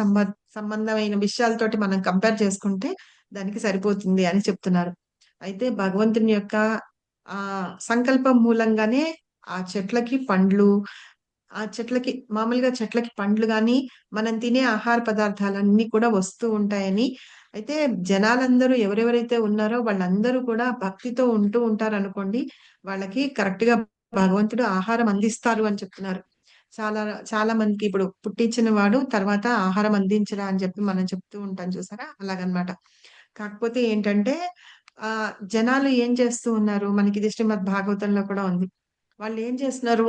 సంబంధమైన విషయాలతోటి మనం కంపేర్ చేసుకుంటే దానికి సరిపోతుంది అని చెప్తున్నారు. అయితే భగవంతుని యొక్క సంకల్పం మూలంగానే ఆ చెట్లకి పండ్లు, మామూలుగా చెట్లకి పండ్లు గాని మనం తినే ఆహార పదార్థాలన్నీ కూడా వస్తూ ఉంటాయని. అయితే జనాలందరూ ఎవరెవరైతే ఉన్నారో వాళ్ళందరూ కూడా భక్తితో ఉంటూ ఉంటారనుకోండి, వాళ్ళకి కరెక్ట్ గా భగవంతుడు ఆహారం అందిస్తారు అని చెప్తున్నారు. చాలా చాలా మందికి ఇప్పుడు పుట్టించిన వాడు తర్వాత ఆహారం అందించరా అని చెప్పి మనం చెప్తూ ఉంటాం చూసారా, అలాగనమాట. కాకపోతే ఏంటంటే జనాలు ఏం చేస్తూ ఉన్నారు, మనకి ఇది శ్రీమద్ భాగవతంలో కూడా ఉంది. వాళ్ళు ఏం చేస్తున్నారు,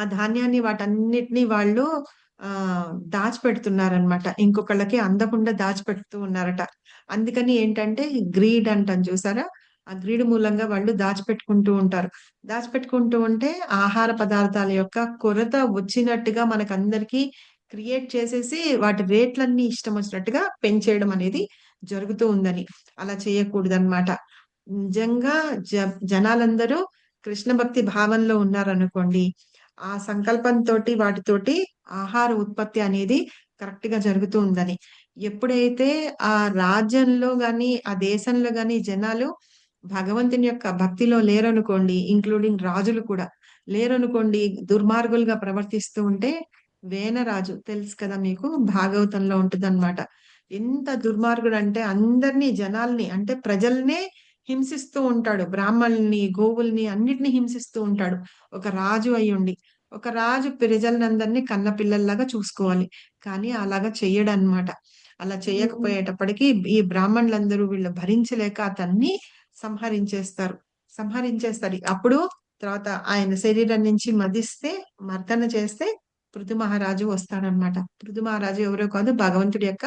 ఆ ధాన్యాన్ని వాటన్నిటిని వాళ్ళు దాచిపెడుతున్నారనమాట. ఇంకొకళ్ళకి అందకుండా దాచిపెడుతూ ఉన్నారట. అందుకని ఏంటంటే గ్రీడ్ అంటాం చూసారా, ఆ గ్రీడ్ మూలంగా వాళ్ళు దాచిపెట్టుకుంటూ ఉంటారు. దాచిపెట్టుకుంటూ ఉంటే ఆహార పదార్థాల యొక్క కొరత వచ్చినట్టుగా మనకందరికీ క్రియేట్ చేసేసి వాటి రేట్లన్నీ ఇష్టం వచ్చినట్టుగా పెంచేయడం అనేది జరుగుతూ ఉందని. అలా చేయకూడదన్నమాట. నిజంగా జనాలందరూ కృష్ణ భక్తి భావంలో ఉన్నారనుకోండి, ఆ సంకల్పంతోటి వాటితోటి ఆహార ఉత్పత్తి అనేది కరెక్ట్ గా జరుగుతూ ఉందని. ఎప్పుడైతే ఆ రాజ్యంలో గాని ఆ దేశంలో గాని జనాలు భగవంతుని యొక్క భక్తిలో లేరనుకోండి, ఇంక్లూడింగ్ రాజులు కూడా లేరనుకోండి, దుర్మార్గులుగా ప్రవర్తిస్తూ ఉంటే వేనరాజు తెలుసు కదా మీకు, భాగవతంలో ఉంటుందన్నమాట. ఎంత దుర్మార్గుడు అంటే అందరినీ జనాల్ని అంటే ప్రజల్నే హింసిస్తూ ఉంటాడు. బ్రాహ్మణుల్ని, గోవుల్ని అన్నిటిని హింసిస్తూ ఉంటాడు. ఒక రాజు అయ్యుండి. ఒక రాజు ప్రజలందరినీ కన్న పిల్లల్లాగా చూసుకోవాలి. కానీ అలాగా చెయ్యడన్నమాట. అలా చేయకపోయేటప్పటికి ఈ బ్రాహ్మణులందరూ వీళ్ళు భరించలేక అతన్ని సంహరించేస్తారు. సంహరించేస్తారు. అప్పుడు తర్వాత ఆయన శరీరం నుంచి మర్దన చేస్తే పృథు మహారాజు వస్తాడనమాట. పృథు మహారాజు ఎవరో కాదు, భగవంతుడి యొక్క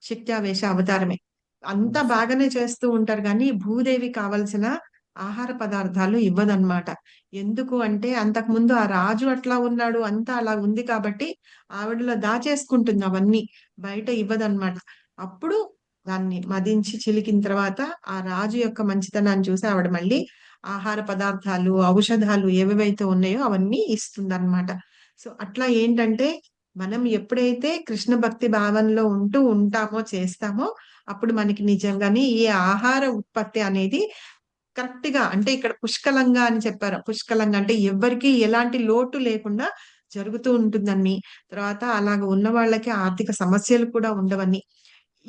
శక్త్యావేశ అవతారమే. అంతా బాగానే చేస్తూ ఉంటారు కానీ భూదేవి కావలసిన ఆహార పదార్థాలు ఇవ్వదన్నమాట. ఎందుకు అంటే అంతకు ముందు ఆ రాజు అట్లా ఉన్నాడు, అంతా అలా ఉంది కాబట్టి ఆవిడలో దాచేసుకుంటుంది అవన్నీ, బయట ఇవ్వదన్నమాట. అప్పుడు దాన్ని మదించి చిలికిన తర్వాత ఆ రాజు యొక్క మంచితనాన్ని చూసి ఆవిడ మళ్ళీ ఆహార పదార్థాలు, ఔషధాలు ఏవేవైతే ఉన్నాయో అవన్నీ ఇస్తుందన్నమాట. సో అట్లా ఏంటంటే మనం ఎప్పుడైతే కృష్ణ భక్తి భావంలో ఉంటామో చేస్తామో అప్పుడు మనకి నిజంగానే ఈ ఆహార ఉత్పత్తి అనేది కరెక్ట్ గా, అంటే ఇక్కడ పుష్కలంగా అని చెప్పారు. పుష్కలంగా అంటే ఎవ్వరికి ఎలాంటి లోటు లేకుండా జరుగుతూ ఉంటుందని, తర్వాత అలాగ ఉన్న వాళ్ళకి ఆర్థిక సమస్యలు కూడా ఉండవని,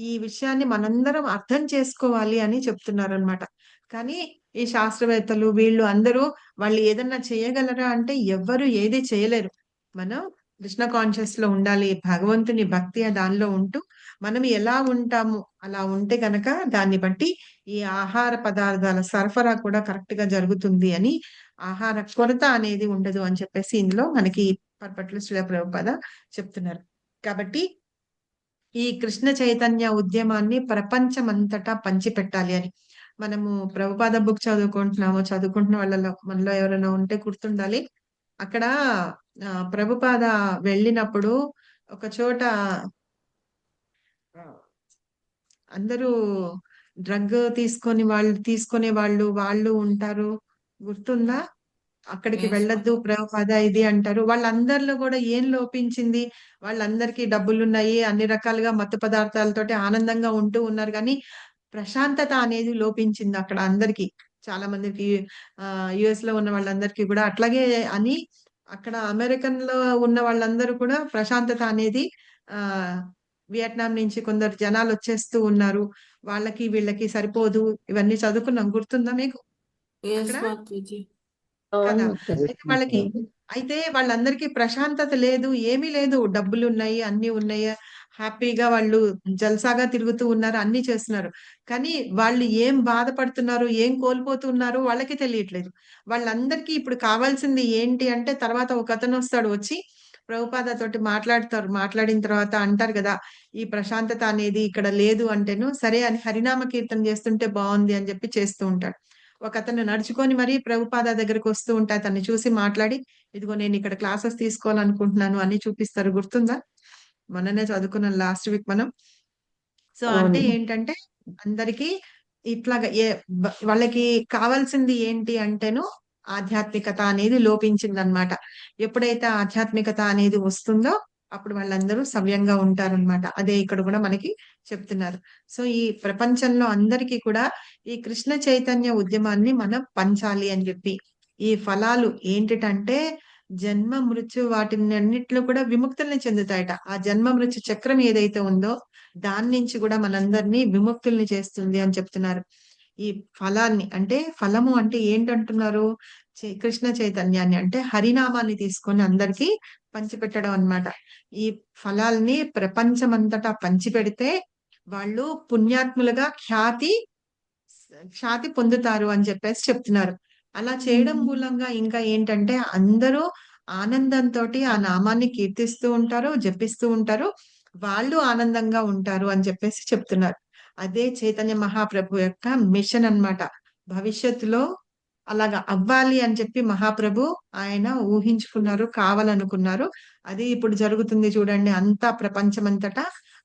ఈ విషయాన్ని మనందరం అర్థం చేసుకోవాలి అని చెప్తున్నారనమాట. కానీ ఈ శాస్త్రవేత్తలు వీళ్ళు అందరూ వాళ్ళు ఏదన్నా చేయగలరా అంటే ఎవ్వరు ఏది చేయలేరు. మనం కృష్ణ కాన్షియస్ లో ఉండాలి. భగవంతుని భక్తి దానిలో ఉంటూ మనం ఎలా ఉంటాము అలా ఉంటే గనక దాన్ని బట్టి ఈ ఆహార పదార్థాల సరఫరా కూడా కరెక్ట్ గా జరుగుతుంది అని, ఆహార కొరత అనేది ఉండదు అని చెప్పేసి ఇందులో మనకి పర్పట్ల శ్రీల ప్రభుపాద చెప్తున్నారు. కాబట్టి ఈ కృష్ణ చైతన్య ఉద్యమాన్ని ప్రపంచమంతటా పంచిపెట్టాలి అని మనము ప్రభుపాద బుక్ చదువుకుంటున్న వాళ్ళలో మనలో ఎవరైనా ఉంటే గుర్తుండాలి. అక్కడ ప్రభుపాద వెళ్ళినప్పుడు ఒక చోట అందరూ డ్రగ్ తీసుకునే వాళ్ళు ఉంటారు, గుర్తుందా? అక్కడికి Yes, వెళ్ళొద్దు ప్రభుపాద ఇది అంటారు. వాళ్ళందరిలో కూడా ఏం లోపించింది? వాళ్ళందరికీ డబ్బులున్నాయి, అన్ని రకాలుగా మత్తు పదార్థాలతోటి ఆనందంగా ఉంటూ ఉన్నారు కానీ ప్రశాంతత అనేది లోపించింది అక్కడ అందరికి, చాలా మందికి. యుఎస్ లో ఉన్న వాళ్ళందరికీ కూడా అట్లాగే అని, అక్కడ అమెరికన్ లో ఉన్న వాళ్ళందరూ కూడా ప్రశాంతత అనేది ఆ వియట్నాం నుంచి కొందరు జనాలు వచ్చేస్తూ ఉన్నారు, వాళ్ళకి వీళ్ళకి సరిపోదు, ఇవన్నీ చదువుకున్నాం, గుర్తుందా మీకు? yes, అక్కడ Mataji. అవును కదా. మాతాజీ. అయితే వాళ్ళకి అయితే వాళ్ళందరికీ ప్రశాంతత లేదు, ఏమీ లేదు, డబ్బులు ఉన్నాయి, అన్ని ఉన్నాయి, హ్యాపీగా వాళ్ళు జల్సాగా తిరుగుతూ ఉన్నారు, అన్ని చేస్తున్నారు. కానీ వాళ్ళు ఏం బాధపడుతున్నారు, ఏం కోల్పోతున్నారు వాళ్ళకి తెలియట్లేదు. వాళ్ళందరికీ ఇప్పుడు కావాల్సింది ఏంటి అంటే, తర్వాత ఒక అతను వస్తాడు, వచ్చి ప్రభుపాద తోటి మాట్లాడిన తర్వాత అంటారు కదా, ఈ ప్రశాంతత అనేది ఇక్కడ లేదు అంటేను సరే అని హరినామ కీర్తన చేస్తుంటే బాగుంది అని చెప్పి చేస్తూ ఉంటాడు. ఒక అతను నడుచుకొని మరీ ప్రభుపాద దగ్గరకు వస్తూ ఉంటే అతన్ని చూసి మాట్లాడి, ఇదిగో నేను ఇక్కడ క్లాసెస్ తీసుకోవాలనుకుంటున్నాను అని చూపిస్తారు, గుర్తుందా? మొన్ననే చదువుకున్నాం లాస్ట్ వీక్ మనం. సో అంటే అవును. ఏంటంటే అందరికీ ఇట్లాగా వాళ్ళకి కావాల్సింది ఏంటి అంటేను ఆధ్యాత్మికత అనేది లోపించిందన్నమాట. ఎప్పుడైతే ఆధ్యాత్మికత అనేది వస్తుందో అప్పుడు వాళ్ళందరూ సవ్యంగా ఉంటారన్నమాట. అదే ఇక్కడ కూడా మనకి చెప్తున్నారు. సో ఈ ప్రపంచంలో అందరికీ కూడా ఈ కృష్ణ చైతన్య ఉద్యమాన్ని మనం పంచాలి అని చెప్పి, ఈ ఫలాలు ఏంటిటంటే జన్మ మృత్యు వాటిని అన్నిట్లో కూడా విముక్తుల్ని చెందుతాయట. ఆ జన్మ మృత్యు చక్రం ఏదైతే ఉందో దాని నుంచి కూడా మనందరినీ విముక్తుల్ని చేస్తుంది అని చెప్తున్నారు. ఈ ఫలాన్ని అంటే ఫలము అంటే ఏంటంటున్నారు? కృష్ణ చైతన్యాన్ని అంటే హరినామాన్ని తీసుకొని అందరికీ పంచిపెట్టడం అన్నమాట. ఈ ఫలాల్ని ప్రపంచమంతటా పంచిపెడితే వాళ్ళు పుణ్యాత్ములుగా ఖ్యాతి పొందుతారు అని చెప్పేసి చెప్తున్నారు. అలా చేయడం మూలంగా ఇంకా ఏంటంటే అందరూ ఆనందంతోటి ఆ నామాన్ని కీర్తిస్తూ ఉంటారు, జపిస్తూ ఉంటారు, వాళ్ళు ఆనందంగా ఉంటారు అని చెప్పేసి చెప్తున్నారు. అదే చైతన్య మహాప్రభు యొక్క మిషన్ అన్నమాట. భవిష్యత్తులో అలాగా అవ్వాలి అని చెప్పి మహాప్రభు ఆయన ఊహించుకున్నారు, కావాలనుకున్నారు. అది ఇప్పుడు జరుగుతుంది చూడండి. అంతా ప్రపంచమంతటా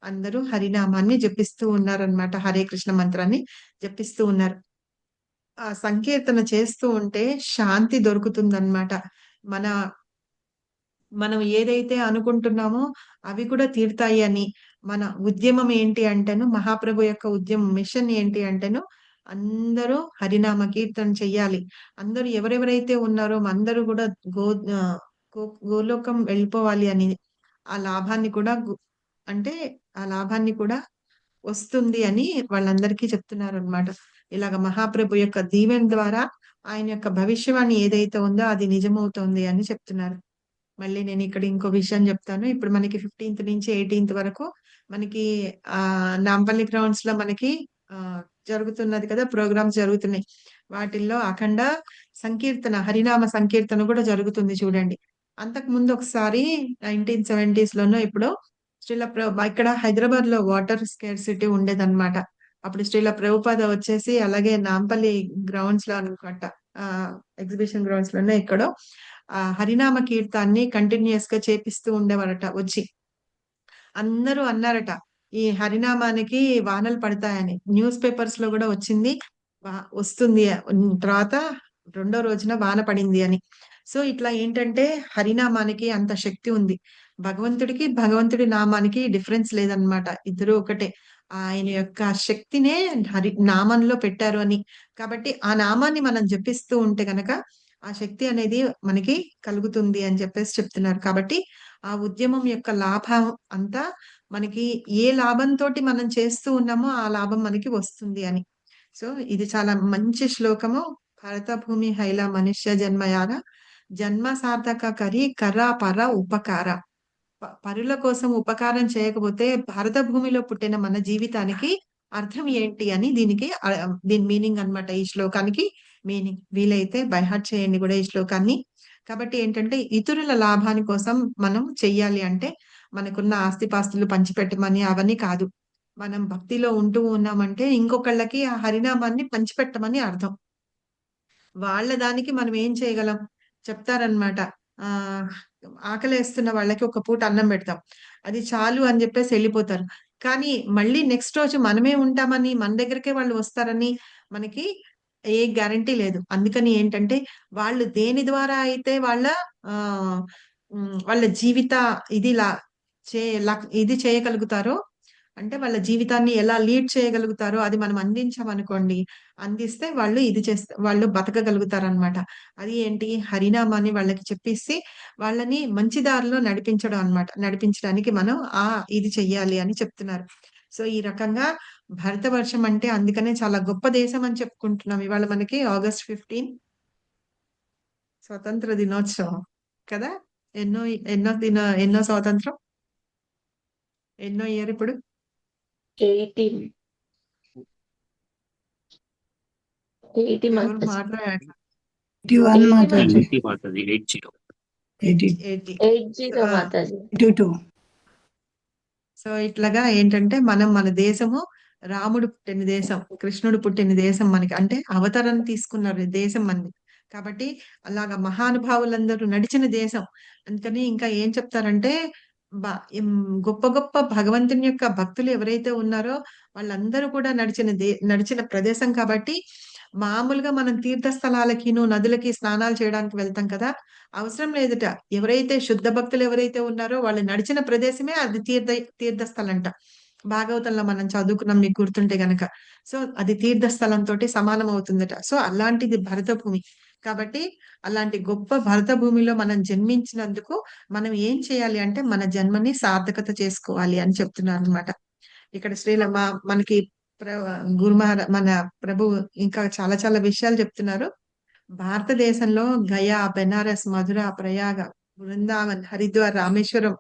అందరూ హరినామాన్ని జపిస్తూ ఉన్నారన్నమాట. హరే కృష్ణ మంత్రాన్ని జపిస్తూ ఉన్నారు. ఆ సంకీర్తన చేస్తూ ఉంటే శాంతి దొరుకుతుందన్నమాట. మనం ఏదైతే అనుకుంటున్నామో అవి కూడా తీరుతాయి అని. మన ఉద్యమం ఏంటి అంటేను, మహాప్రభు యొక్క ఉద్యమం మిషన్ ఏంటి అంటేను అందరూ హరినామ కీర్తన చెయ్యాలి. అందరూ ఎవరెవరైతే ఉన్నారో అందరూ కూడా గోలోకం వెళ్ళిపోవాలి అని. ఆ లాభాన్ని కూడా అంటే ఆ లాభాన్ని కూడా వస్తుంది అని వాళ్ళందరికీ చెప్తున్నారనమాట. ఇలాగ మహాప్రభు యొక్క దీవెన ద్వారా ఆయన యొక్క భవిష్యవాణి ఏదైతే ఉందో అది నిజమవుతోంది అని చెప్తున్నారు. మళ్ళీ నేను ఇక్కడ ఇంకో విషయం చెప్తాను. ఇప్పుడు మనకి 15th నుంచి 18th వరకు మనకి నాంపల్లి గ్రౌండ్స్ లో మనకి జరుగుతున్నది కదా, ప్రోగ్రామ్స్ జరుగుతున్నాయి. వాటిల్లో అఖండ సంకీర్తన, హరినామ సంకీర్తన కూడా జరుగుతుంది చూడండి. అంతకు ముందు ఒకసారి 1970s లోనో ఇప్పుడు ఇక్కడ హైదరాబాద్ లో వాటర్ స్కేర్సిటీ ఉండేదన్నమాట. అప్పుడు శ్రీల ప్రభుపాద వచ్చేసి అలాగే నాంపల్లి గ్రౌండ్స్ లో అనుకుంటా, ఎగ్జిబిషన్ గ్రౌండ్స్ లోనే ఎక్కడో హరినామ కీర్తాన్ని కంటిన్యూస్ గా చేపిస్తూ ఉండేవారట వచ్చి. అందరూ అన్నారట ఈ హరినామానికి వానలు పడతాయని. న్యూస్ పేపర్స్ లో కూడా వచ్చింది, వస్తుంది తర్వాత రెండో రోజున వాన పడింది అని. సో ఇట్లా ఏంటంటే హరినామానికి అంత శక్తి ఉంది. భగవంతుడి నామానికి డిఫరెన్స్ లేదన్నమాట, ఇద్దరు ఒకటే. ఆయన యొక్క శక్తినే నామంలో పెట్టారు అని. కాబట్టి ఆ నామాన్ని మనం జపిస్తూ ఉంటే గనక ఆ శక్తి అనేది మనకి కలుగుతుంది అని చెప్పేసి చెప్తున్నారు. కాబట్టి ఆ ఉద్యమం యొక్క లాభం అంతా మనకి ఏ లాభంతో మనం చేస్తూ ఉన్నామో ఆ లాభం మనకి వస్తుంది అని. సో ఇది చాలా మంచి శ్లోకము. భరత భూమి హైల మనుష్య జన్మయాన జన్మ సార్థక కరి కర పర ఉపకార. పరుల కోసం ఉపకారం చేయకపోతే భారత భూమిలో పుట్టిన మన జీవితానికి అర్థం ఏంటి అని దీని మీనింగ్ అన్నమాట. ఈ శ్లోకానికి మీనింగ్ వీలైతే బైహార్ట్ చేయండి కూడా ఈ శ్లోకాన్ని. కాబట్టి ఏంటంటే ఇతరుల లాభాని కోసం మనం చెయ్యాలి అంటే మనకున్న ఆస్తిపాస్తులు పంచిపెట్టమని అవన్నీ కాదు. మనం భక్తిలో ఉంటూ ఉన్నామంటే ఇంకొకళ్ళకి ఆ హరినామాన్ని పంచిపెట్టమని అర్థం. వాళ్ళ దానికి మనం ఏం చేయగలం చెప్తారనమాట. ఆకలేస్తున్న వాళ్ళకి ఒక పూట అన్నం పెడతాం, అది చాలు అని చెప్పేసి వెళ్ళిపోతారు. కానీ మళ్ళీ నెక్స్ట్ రోజు మనమే ఉంటామని, మన దగ్గరికే వాళ్ళు వస్తారని మనకి ఏ గ్యారంటీ లేదు. అందుకని ఏంటంటే వాళ్ళు దేని ద్వారా అయితే వాళ్ళ జీవిత ఇది చేయగలుగుతారో, అంటే వాళ్ళ జీవితాన్ని ఎలా లీడ్ చేయగలుగుతారో అది మనం అందించామనుకోండి, అందిస్తే వాళ్ళు బతకగలుగుతారనమాట. అది ఏంటి, హరినామాన్ని వాళ్ళకి చెప్పిస్తే వాళ్ళని మంచి దారిలో నడిపించడం అన్నమాట. నడిపించడానికి మనం ఇది చెయ్యాలి అని చెప్తున్నారు. సో ఈ రకంగా భారతవర్షం అంటే అందుకనే చాలా గొప్ప దేశం అని చెప్పుకుంటున్నాం. ఇవాళ మనకి August 15 స్వతంత్ర దినోత్సవం కదా. ఎన్నో స్వాతంత్రం, ఎన్నో ఇయర్ ఇప్పుడు 80 ఎవరు మాతాజీ. మాట్లాడారు? 81 మాతాజీ. 80 మాతాజీ. 82. సో ఇట్లాగా ఏంటంటే మన దేశము రాముడు పుట్టిన దేశం, కృష్ణుడు పుట్టిన దేశం మనకి, అంటే అవతరణ తీసుకున్నారు దేశం మనది. కాబట్టి అలాగా మహానుభావులందరూ నడిచిన దేశం. అందుకని ఇంకా ఏం చెప్తారంటే గొప్ప గొప్ప భగవంతుని యొక్క భక్తులు ఎవరైతే ఉన్నారో వాళ్ళందరూ కూడా నడిచిన ప్రదేశం. కాబట్టి మామూలుగా మనం తీర్థస్థలాలకిను నదులకి స్నానాలు చేయడానికి వెళ్తాం కదా, అవసరం లేదుట. ఎవరైతే శుద్ధ భక్తులు ఎవరైతే ఉన్నారో వాళ్ళు నడిచిన ప్రదేశమే అది తీర్థస్థలంట. భాగవతంలో మనం చదువుకున్నాం, మీకు గుర్తుంటే గనక. సో అది తీర్థస్థలంతో సమానం అవుతుందట. సో అలాంటిది భరత భూమి. కాబట్టి అలాంటి గొప్ప భరత భూమిలో మనం జన్మించినందుకు మనం ఏం చేయాలి అంటే మన జన్మని సార్థకత చేసుకోవాలి అని చెప్తున్నారు అనమాట. ఇక్కడ మనకి మన ప్రభు ఇంకా చాలా చాలా విషయాలు చెప్తున్నారు. భారతదేశంలో గయా, బెనారస్, మధుర, ప్రయాగ, బృందావన్, హరిద్వార్, రామేశ్వరం,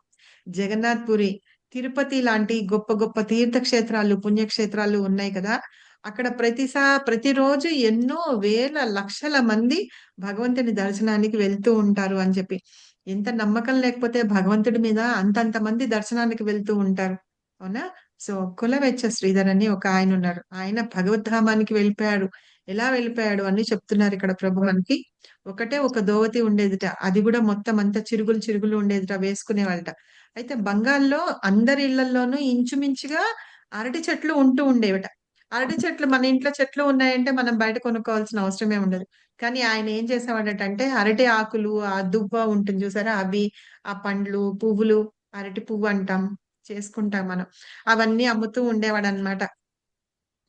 జగన్నాథ్ పురి, తిరుపతి లాంటి గొప్ప గొప్ప తీర్థక్షేత్రాలు, పుణ్యక్షేత్రాలు ఉన్నాయి కదా. అక్కడ ప్రతిరోజు ఎన్నో వేల లక్షల మంది భగవంతుని దర్శనానికి వెళ్తూ ఉంటారు అని చెప్పి. ఎంత నమ్మకం లేకపోతే భగవంతుడి మీద అంతంత మంది దర్శనానికి వెళ్తూ ఉంటారు, అవునా. సో కులవెచ్చ శ్రీధర్ అని ఒక ఆయన ఉన్నారు. ఆయన భగవద్ధామానికి వెళ్ళిపోయాడు. ఎలా వెళ్ళిపోయాడు అని చెప్తున్నారు ఇక్కడ ప్రభు మనకి. ఒకటే ఒక దోవతి ఉండేదిట, అది కూడా మొత్తం అంతా చిరుగులు ఉండేదిట, వేసుకునేవాళ్ళట. అయితే బంగాల్లో అందరి ఇళ్లలోనూ ఇంచుమించుగా అరటి చెట్లు ఉంటూ ఉండేవిట. అరటి చెట్లు, మన ఇంట్లో చెట్లు ఉన్నాయంటే మనం బయట కొనుక్కోవాల్సిన అవసరమే ఉండదు. కానీ ఆయన ఏం చేసేవాడటంటే అరటి ఆకులు, ఆ దువ్వ ఉంటుంది చూసారా, అవి, ఆ పండ్లు, పువ్వులు, అరటి పువ్వు అంటాం, చేసుకుంటాం మనం, అవన్నీ అమ్ముతూ ఉండేవాడు అనమాట.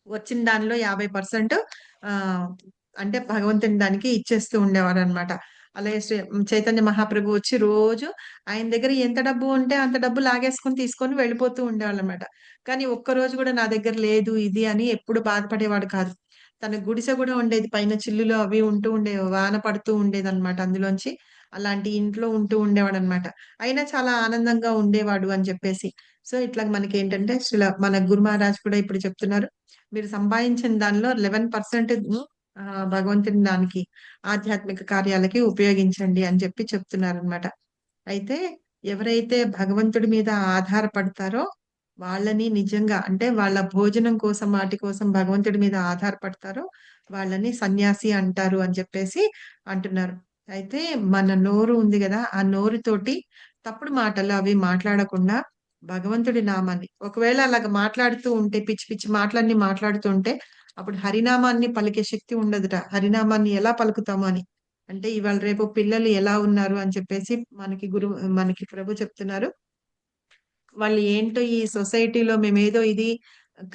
వచ్చిన దానిలో 50% అంటే భగవంతుని దానికి ఇచ్చేస్తూ ఉండేవారు అనమాట. అలాగే చైతన్య మహాప్రభు వచ్చి రోజు ఆయన దగ్గర ఎంత డబ్బు ఉంటే అంత డబ్బు లాగేసుకొని తీసుకొని వెళ్ళిపోతూ ఉండేవాళ్ళు అనమాట. కానీ ఒక్కరోజు కూడా నా దగ్గర లేదు ఇది అని ఎప్పుడు బాధపడేవాడు కాదు. తన గుడిసె కూడా ఉండేది, పైన చిల్లులు అవి ఉంటూ ఉండేవి, వాన పడుతూ ఉండేదన్నమాట అందులోంచి. అలాంటి ఇంట్లో ఉంటూ ఉండేవాడు అనమాట. అయినా చాలా ఆనందంగా ఉండేవాడు అని చెప్పేసి. సో ఇట్లా మనకి ఏంటంటే మన గురు మహారాజ్ కూడా ఇప్పుడు చెప్తున్నారు, మీరు సంపాదించిన దానిలో 11% భగవంతుని దానికి ఆధ్యాత్మిక కార్యాలకి ఉపయోగించండి అని చెప్పి చెప్తున్నారనమాట. అయితే ఎవరైతే భగవంతుడి మీద ఆధారపడతారో వాళ్ళని నిజంగా అంటే వాళ్ళ భోజనం కోసం వాటి కోసం భగవంతుడి మీద ఆధారపడతారో వాళ్ళని సన్యాసి అంటారు అని చెప్పేసి అంటున్నారు. అయితే మన నోరు ఉంది కదా, ఆ నోరుతోటి తప్పుడు మాటలు అవి మాట్లాడకుండా భగవంతుడి నామాన్ని, ఒకవేళ అలాగ మాట్లాడుతూ ఉంటే పిచ్చి పిచ్చి మాటలన్నీ మాట్లాడుతూ ఉంటే అప్పుడు హరినామాన్ని పలికే శక్తి ఉండదుట. హరినామాన్ని ఎలా పలుకుతాము అని. అంటే ఇవాళ రేపు పిల్లలు ఎలా ఉన్నారు అని చెప్పేసి మనకి ప్రభు చెప్తున్నారు. వాళ్ళు ఏంటో ఈ సొసైటీలో మేమేదో ఇది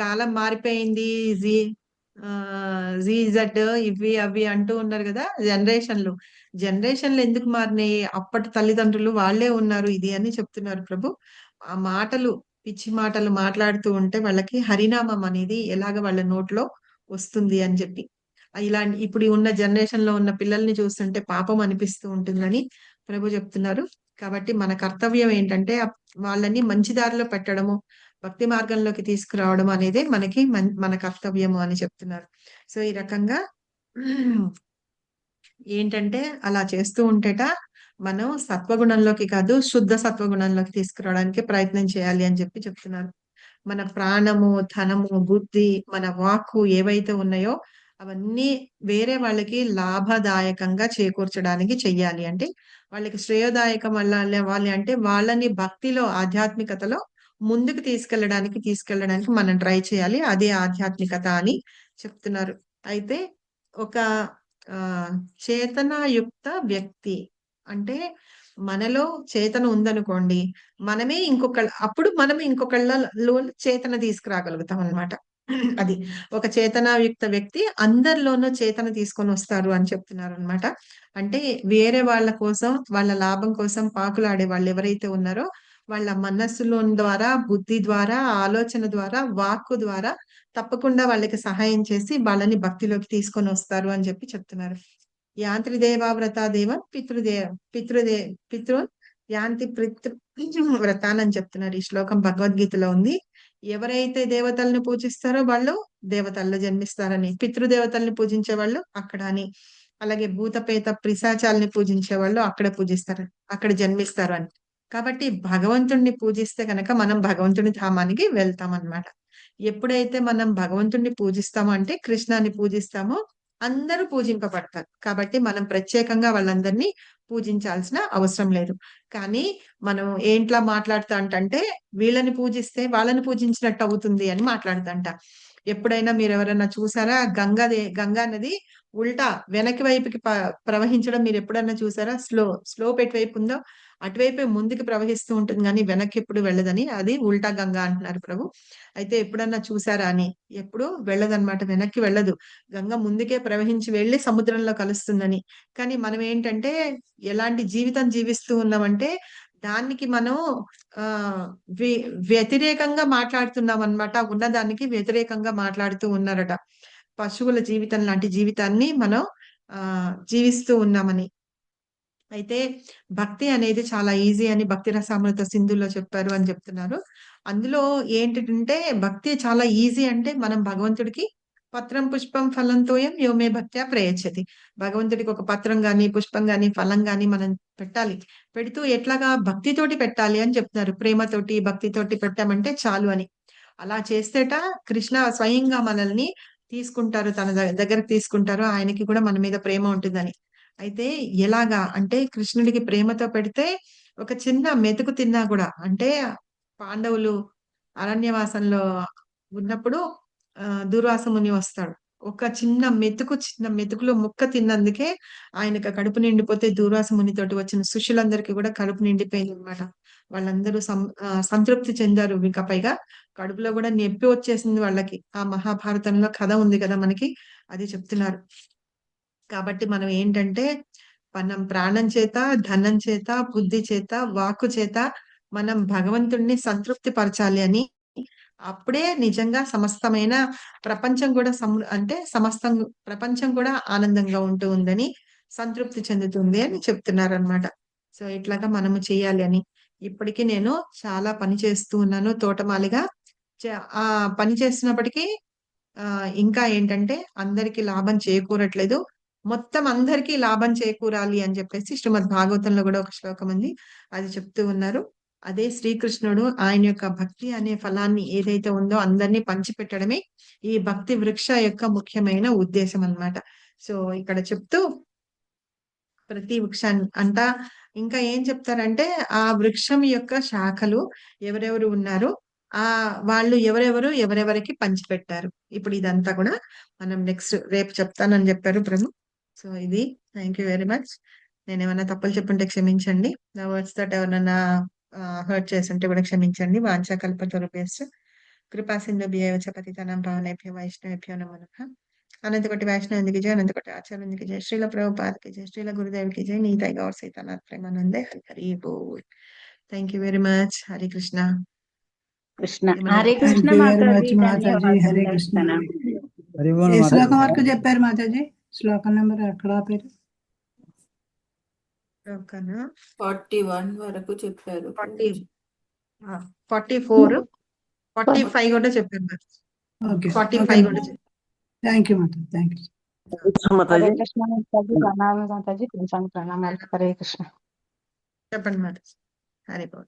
కాలం మారిపోయింది, జీజెడ్ ఇవి అవి అంటూ ఉన్నారు కదా జనరేషన్లు ఎందుకు మారినాయి, అప్పటి తల్లిదండ్రులు వాళ్ళే ఉన్నారు ఇది అని చెప్తున్నారు ప్రభు. ఆ మాటలు పిచ్చి మాటలు మాట్లాడుతూ ఉంటే వాళ్ళకి హరినామం అనేది ఎలాగ వాళ్ళ నోట్లో వస్తుంది అని చెప్పి, ఇలాంటి ఇప్పుడు ఉన్న జనరేషన్ లో ఉన్న పిల్లల్ని చూస్తుంటే పాపం అనిపిస్తూ ఉంటుందని ప్రభు చెప్తున్నారు. కాబట్టి మన కర్తవ్యం ఏంటంటే వాళ్ళని మంచి దారిలో పెట్టడము, భక్తి మార్గంలోకి తీసుకురావడం అనేది మన కర్తవ్యము అని చెప్తున్నారు. సో ఈ రకంగా ఏంటంటే అలా చేస్తూ ఉంటేట మనం సత్వగుణంలోకి కాదు శుద్ధ సత్వగుణంలోకి తీసుకురావడానికి ప్రయత్నం చేయాలి అని చెప్పి చెప్తున్నారు. మన ప్రాణము, ధనము, బుద్ధి, మన వాక్కు ఏవైతే ఉన్నాయో అవన్నీ వేరే వాళ్ళకి లాభదాయకంగా చేకూర్చడానికి చెయ్యాలి. అంటే వాళ్ళకి శ్రేయోదాయకం వాళ్ళు అంటే వాళ్ళని భక్తిలో ఆధ్యాత్మికతలో ముందుకు తీసుకెళ్ళడానికి మనం ట్రై చేయాలి. అదే ఆధ్యాత్మికత అని చెప్తున్నారు. అయితే ఒక చేతనాయుక్త వ్యక్తి అంటే మనలో చేతన ఉందనుకోండి, అప్పుడు మనమే ఇంకొకళ్ళలో చేతన తీసుకురాగలుగుతాం అన్నమాట. అది ఒక చేతనాయుక్త వ్యక్తి అందరిలోనూ చేతన తీసుకొని వస్తారు అని చెప్తున్నారు అన్నమాట. అంటే వేరే వాళ్ళ కోసం, వాళ్ళ లాభం కోసం పాకులాడే వాళ్ళు ఎవరైతే ఉన్నారో వాళ్ళ మనస్సులో ద్వారా, బుద్ధి ద్వారా, ఆలోచన ద్వారా, వాక్కు ద్వారా తప్పకుండా వాళ్ళకి సహాయం చేసి వాళ్ళని భక్తిలోకి తీసుకొని వస్తారు అని చెప్పి చెప్తున్నారు. యాంత్రిదేవావ్రతా దేవన్ పితృన్ యాంతి వ్రతాన్ అని చెప్తున్నారు. ఈ శ్లోకం భగవద్గీతలో ఉంది. ఎవరైతే దేవతల్ని పూజిస్తారో వాళ్ళు దేవతల్లో జన్మిస్తారని, పితృదేవతల్ని పూజించే వాళ్ళు అక్కడ అని, అలాగే భూతపేత పిశాచాలని పూజించే వాళ్ళు అక్కడ జన్మిస్తారు అని. కాబట్టి భగవంతుణ్ణి పూజిస్తే కనుక మనం భగవంతుని ధామానికి వెళ్తాం అన్నమాట. ఎప్పుడైతే మనం భగవంతుణ్ణి పూజిస్తామో అంటే కృష్ణాన్ని పూజిస్తామో అందరూ పూజింపబడతారు. కాబట్టి మనం ప్రత్యేకంగా వాళ్ళందరినీ పూజించాల్సిన అవసరం లేదు. కానీ మనం ఏంట్లా మాట్లాడుతా అంటే వీళ్ళని పూజిస్తే వాళ్ళని పూజించినట్టు అవుతుంది అని మాట్లాడుతుంట. ఎప్పుడైనా మీరు ఎవరైనా చూసారా గంగా నది ఉల్టా వెనక్కి వైపుకి ప్రవహించడం మీరు ఎప్పుడన్నా చూసారా? స్లోప్ ఎటువైపు ఉందో అటువైపే ముందుకు ప్రవహిస్తూ ఉంటుంది కానీ వెనక్కి ఎప్పుడు వెళ్ళదని, అది ఉల్టా గంగా అంటున్నారు ప్రభు. అయితే ఎప్పుడన్నా చూసారా అని, ఎప్పుడు వెళ్ళదన్నమాట, వెనక్కి వెళ్ళదు. గంగ ముందుకే ప్రవహించి వెళ్ళి సముద్రంలో కలుస్తుందని. కానీ మనం ఏంటంటే ఎలాంటి జీవితం జీవిస్తూ ఉన్నామంటే దానికి మనం వ్యతిరేకంగా మాట్లాడుతున్నాం అన్నమాట. ఉన్నదానికి వ్యతిరేకంగా మాట్లాడుతూ ఉన్నారట. పశువుల జీవితం లాంటి జీవితాన్ని మనం జీవిస్తూ ఉన్నామని. అయితే భక్తి అనేది చాలా ఈజీ అని భక్తి రసామృత సింధులో చెప్పారు అని చెప్తున్నారు. అందులో ఏంటంటే భక్తి చాలా ఈజీ అంటే మనం భగవంతుడికి పత్రం పుష్పం ఫలంతోయం యోమే భక్త్యా ప్రయచ్చతి. భగవంతుడికి ఒక పత్రం గాని, పుష్పం గాని, ఫలం గాని మనం పెట్టాలి. పెడుతూ ఎట్లాగా భక్తితోటి పెట్టాలి అని చెప్తున్నారు. ప్రేమతోటి, భక్తితోటి పెట్టామంటే చాలు అని. అలా చేస్తేట కృష్ణ స్వయంగా మనల్ని తీసుకుంటారు, తన దగ్గరకు తీసుకుంటారు. ఆయనకి కూడా మన మీద ప్రేమ ఉంటుందని. అయితే ఎలాగా అంటే కృష్ణుడికి ప్రేమతో పెడితే ఒక చిన్న మెతుకు తిన్నా కూడా, అంటే పాండవులు అరణ్యవాసంలో ఉన్నప్పుడు దుర్వాస ముని వస్తాడు. ఒక చిన్న మెతుకులో ముక్క తిన్నందుకే ఆయనకు కడుపు నిండిపోతే దుర్వాస మునితోటి వచ్చిన శిష్యులందరికీ కూడా కడుపు నిండిపోయింది అనమాట. వాళ్ళందరూ సంతృప్తి చెందారు. ఇంకా పైగా కడుపులో కూడా నొప్పి వచ్చేసింది వాళ్ళకి. ఆ మహాభారతంలో కథ ఉంది కదా మనకి, అది చెప్తున్నారు. కాబట్టి మనం ఏంటంటే మనం ప్రాణం చేత, ధనం చేత, బుద్ధి చేత, వాక్కు చేత మనం భగవంతుణ్ణి సంతృప్తి పరచాలి అని. అప్పుడే నిజంగా సమస్తమైన ప్రపంచం కూడా సమస్తం ప్రపంచం కూడా ఆనందంగా ఉంటూ ఉందని, సంతృప్తి చెందుతుంది అని చెప్తున్నారనమాట. సో ఇట్లాగా మనము చేయాలి అని. ఇప్పటికీ నేను చాలా పని చేస్తూ ఉన్నాను తోటమాలిగా. ఆ పని చేస్తున్నప్పటికీ ఇంకా ఏంటంటే అందరికి లాభం చేకూరట్లేదు. మొత్తం అందరికీ లాభం చేకూరాలి అని చెప్పేసి శ్రీమద్ భాగవతంలో కూడా ఒక శ్లోకం ఉంది, అది చెప్తూ ఉన్నారు. అదే శ్రీకృష్ణుడు ఆయన యొక్క భక్తి అనే ఫలాన్ని ఏదైతే ఉందో అందరినీ పంచిపెట్టడమే ఈ భక్తి వృక్ష యొక్క ముఖ్యమైన ఉద్దేశం అన్నమాట. సో ఇక్కడ చెప్తూ ప్రతి వృక్షాన్ని ఇంకా ఏం చెప్తారంటే ఆ వృక్షం యొక్క శాఖలు ఎవరెవరు ఉన్నారో వాళ్ళు ఎవరెవరికి పంచిపెట్టారు. ఇప్పుడు ఇదంతా కూడా మనం రేపు చెప్తానని చెప్పారు ప్రభు. సో ఇది థ్యాంక్ యూ వెరీ మచ్. నేను ఏమైనా తప్పులు చెప్పుంటే క్షమించండి. నా వర్డ్స్ తోటి ఎవరన్నా హర్ట్ చేస్తుంటే కూడా క్షమించండి. వాంఛా కల్పతరుభ్యశ్చ కృపా సింధుభ్యో చ పతితానాం పావనేభ్యో వైష్ణవేభ్యో నమో నమః. అనంతకోటి వైష్ణవునికి జయ, అనంతకోటి ఆచార్యునికి జయ, శ్రీల ప్రభుపాదకి జయ, శ్రీల గురుదేవుకి జయ, నీతై గౌర్ సీతానాథ్ ప్రేమానందే హరి హరి బోల్. Thank you very much. Hari Krishna. Krishna. ఏమన్నా Hare thank Krishna you very Mataji, much Mataji. Hare ధన్యవాదాలు. కృష్ణ. హరి ఓం ఏ మాతాజీ. శ్లోకం వరకు చెప్పారు మాతాజీ? శ్లోకం నెంబర్ ఎక్కడ ఆపారు? ఓకేనా? 41 వరకు చెప్పారు 44 45 కూడా చెప్పారు మరి. ఓకే 45 కూడా చెప్పారు. Thank you Mataji. Thank you. Hare Mataji Krishna Mataji, ప్రణామాలు మాతాజీ, కృష్ణ ప్రణామాలు. హరే కృష్ణ. చెప్పండి మరి. హరి బోల్.